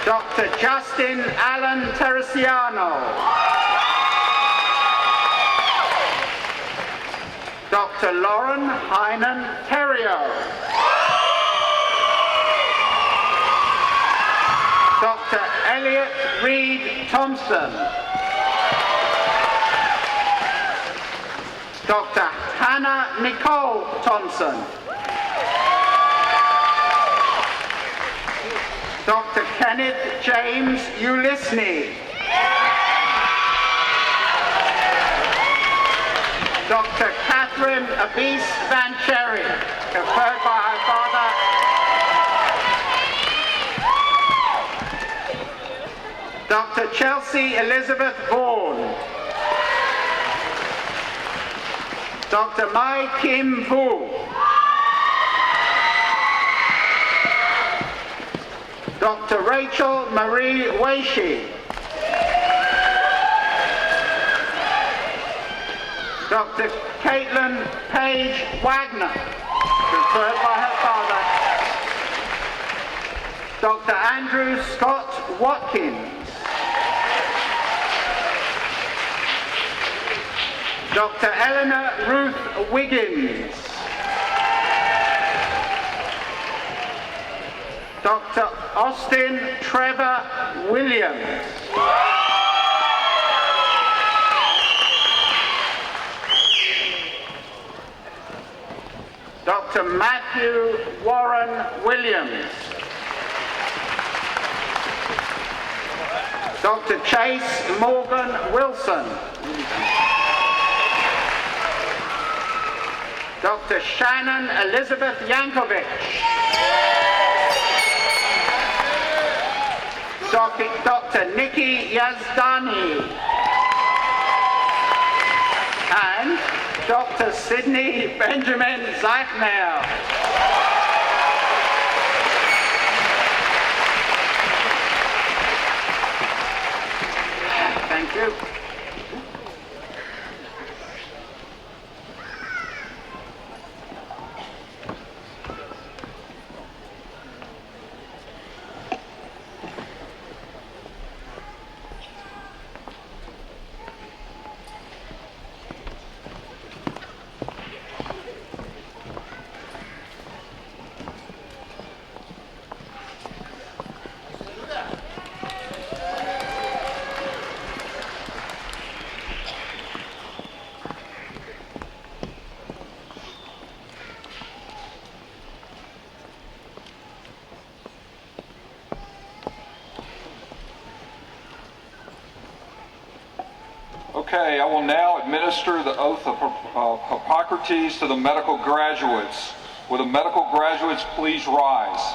Dr. Justin Allen Teresiano. Dr. Lauren Hynan Terrio. Dr. Elliot Reed Thompson. Dr. Hannah Nicole Thompson. Dr. Kenneth James Ulisny. Dr. Catherine Abis Van Cherry, conferred by her father. Dr. Chelsea Elizabeth Vaughan. Dr. Mai Kim Vu. Dr. Rachel Marie Weishi. Dr. Caitlin Paige Wagner, conferred by her father. Dr. Andrew Scott Watkins. Dr. Eleanor Ruth Wiggins. Dr. Austin Trevor Williams. Dr. Matthew Warren Williams. Dr. Chase Morgan Wilson. Dr. Shannon Elizabeth Yankovich. Dr. Nikki Yazdani. And Dr. Sidney Benjamin Zeichner. Thank you. Okay, I will now administer the oath of Hippocrates to the medical graduates. Will the medical graduates please rise?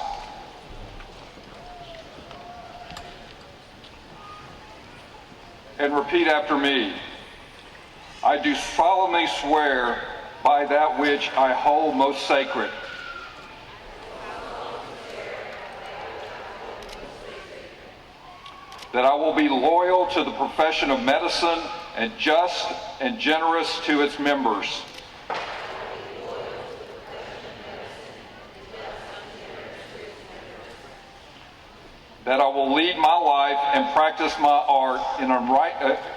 And repeat after me. I do solemnly swear by that which I hold most sacred, that I will be loyal to the profession of medicine and just and generous to its members, that I will lead my life and practice my art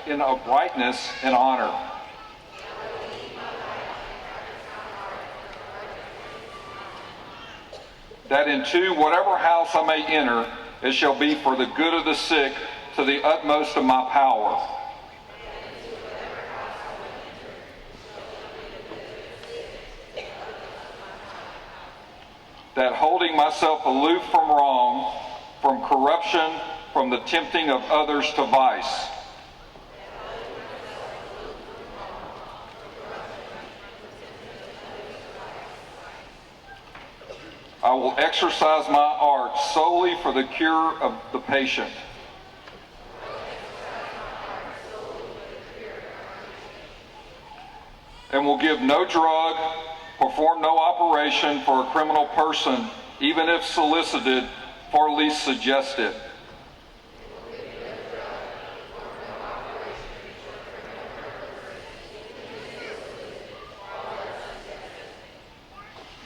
in uprightness and honor, that into whatever house I may enter, it shall be for the good of the sick to the utmost of my power. That holding myself aloof from wrong, from corruption, from the tempting of others to vice, I will exercise my art solely for the cure of the patient. And will give no drug, perform no operation for a criminal person, even if solicited, or at least suggested.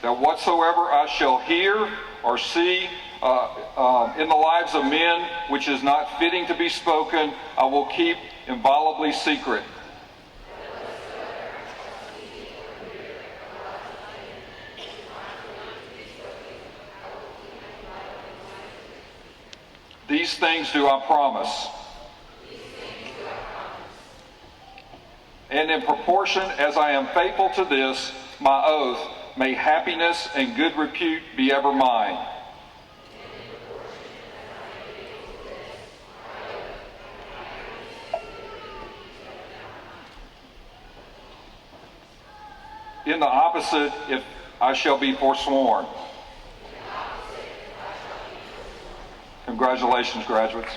That whatsoever I shall hear or see in the lives of men, which is not fitting to be spoken, I will keep inviolably secret. These things do I promise. And in proportion as I am faithful to this, my oath, may happiness and good repute be ever mine. In the opposite, if I shall be forsworn. Congratulations, graduates.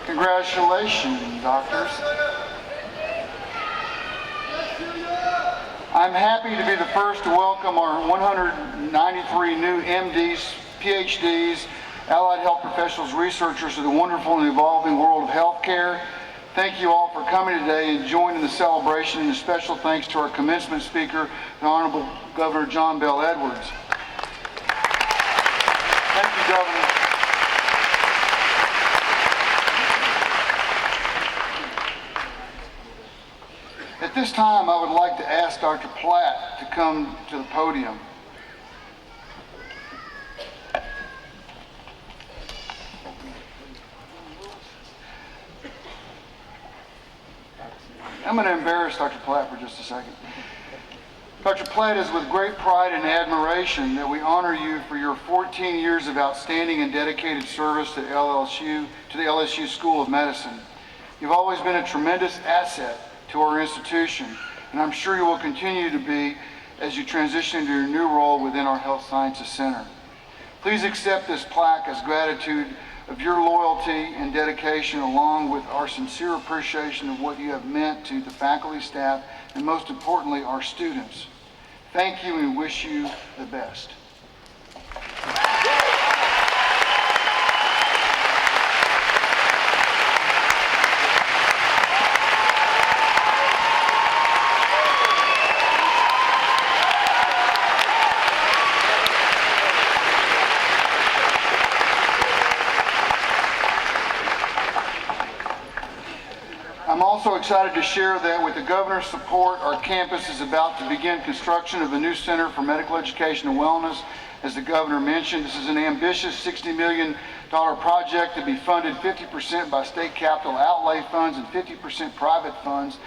Congratulations, doctors. I'm happy to be the first to welcome our 193 new MDs, PhDs, allied health professionals, researchers to the wonderful and evolving world of healthcare. Thank you all for coming today and joining the celebration, and a special thanks to our commencement speaker, the Honorable Governor John Bell Edwards. Thank you, Governor. At this time, I would like to ask Dr. Platt to come to the podium. I'm going to embarrass Dr. Platt for just a second. Dr. Platt, is with great pride and admiration that we honor you for your 14 years of outstanding and dedicated service to LSU, to the LSU School of Medicine. You've always been a tremendous asset to our institution, and I'm sure you will continue to be as you transition into your new role within our Health Sciences Center. Please accept this plaque as gratitude of your loyalty and dedication, along with our sincere appreciation of what you have meant to the faculty, staff, and most importantly, our students. Thank you, and wish you the best. I'm also excited to share that with the governor's support, our campus is about to begin construction of a new Center for Medical Education and Wellness. As the governor mentioned, this is an ambitious $60 million project to be funded 50% by state capital outlay funds and 50% private funds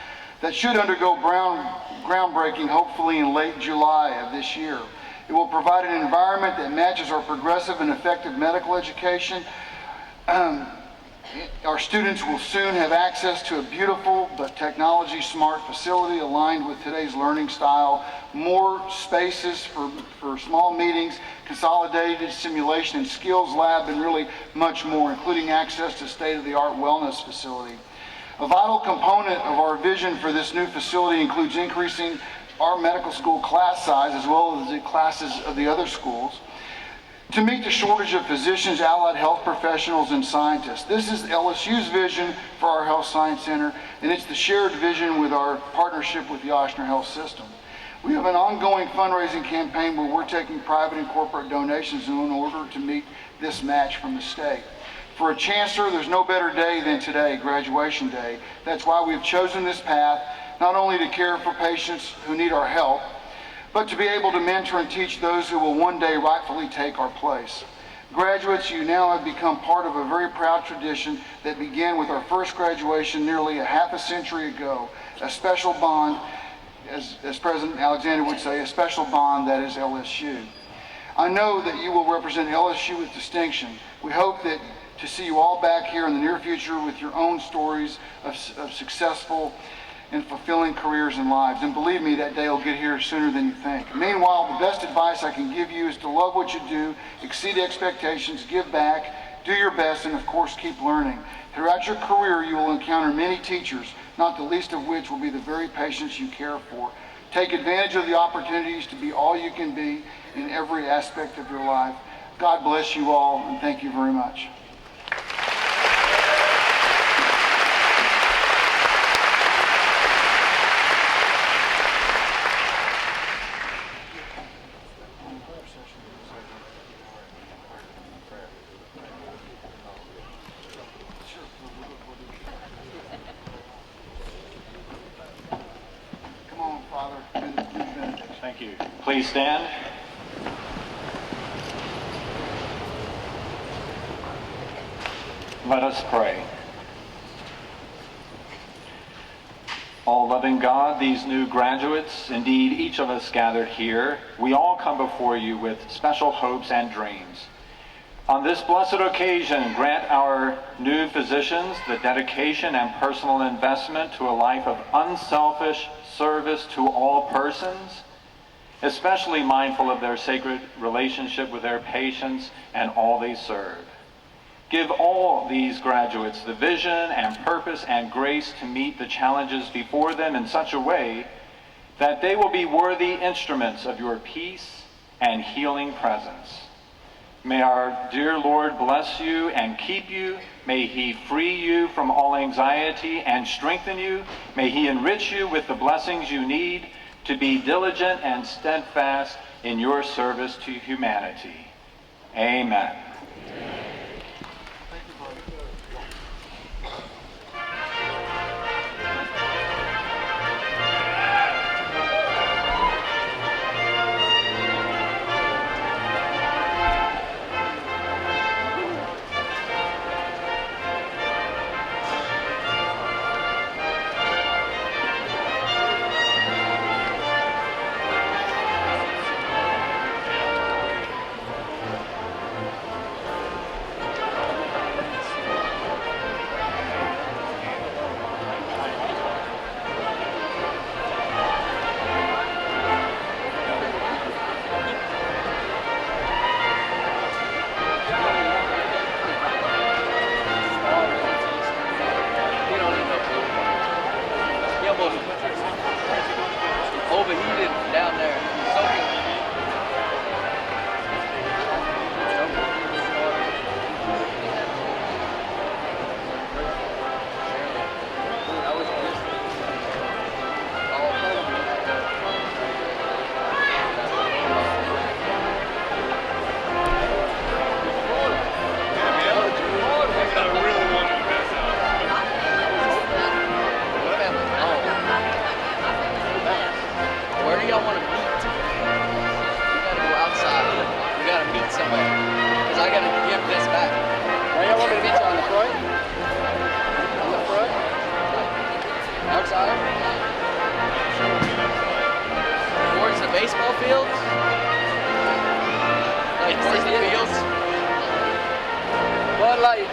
that should undergo groundbreaking hopefully in late July of this year. It will provide an environment that matches our progressive and effective medical education. Our students will soon have access to a beautiful but technology-smart facility aligned with today's learning style, more spaces for small meetings, consolidated simulation and skills lab, and really much more, including access to state-of-the-art wellness facility. A vital component of our vision for this new facility includes increasing our medical school class size as well as the classes of the other schools to meet the shortage of physicians, allied health professionals, and scientists. This is LSU's vision for our Health Science Center, and it's the shared vision with our partnership with the Ochsner Health System. We have an ongoing fundraising campaign where we're taking private and corporate donations in order to meet this match from the state. For a chancellor, there's no better day than today, graduation day. That's why we've chosen this path, not only to care for patients who need our help, but to be able to mentor and teach those who will one day rightfully take our place. Graduates, you now have become part of a very proud tradition that began with our first graduation nearly a half a century ago, a special bond, as President Alexander would say, a special bond that is LSU. I know that you will represent LSU with distinction. We hope that to see you all back here in the near future with your own stories of successful and fulfilling careers and lives. And believe me, that day will get here sooner than you think. Meanwhile, the best advice I can give you is to love what you do, exceed expectations, give back, do your best, and of course, keep learning. Throughout your career, you will encounter many teachers, not the least of which will be the very patients you care for. Take advantage of the opportunities to be all you can be in every aspect of your life. God bless you all, and thank you very much. Thank you. Please stand. Let us pray. All-loving God, these new graduates, indeed each of us gathered here, we all come before you with special hopes and dreams. On this blessed occasion, grant our new physicians the dedication and personal investment to a life of unselfish service to all persons, especially mindful of their sacred relationship with their patients and all they serve. Give all these graduates the vision and purpose and grace to meet the challenges before them in such a way that they will be worthy instruments of your peace and healing presence. May our dear Lord bless you and keep you. May he free you from all anxiety and strengthen you. May he enrich you with the blessings you need to be diligent and steadfast in your service to humanity. Amen. Overheated down there. Soaking. Where do y'all want to meet? We gotta go outside. We gotta meet somewhere. Because I gotta give this back. Where y'all want me to meet you? On the front? On the front? Outside? Towards the baseball fields? Like towards the fields? Bud Light.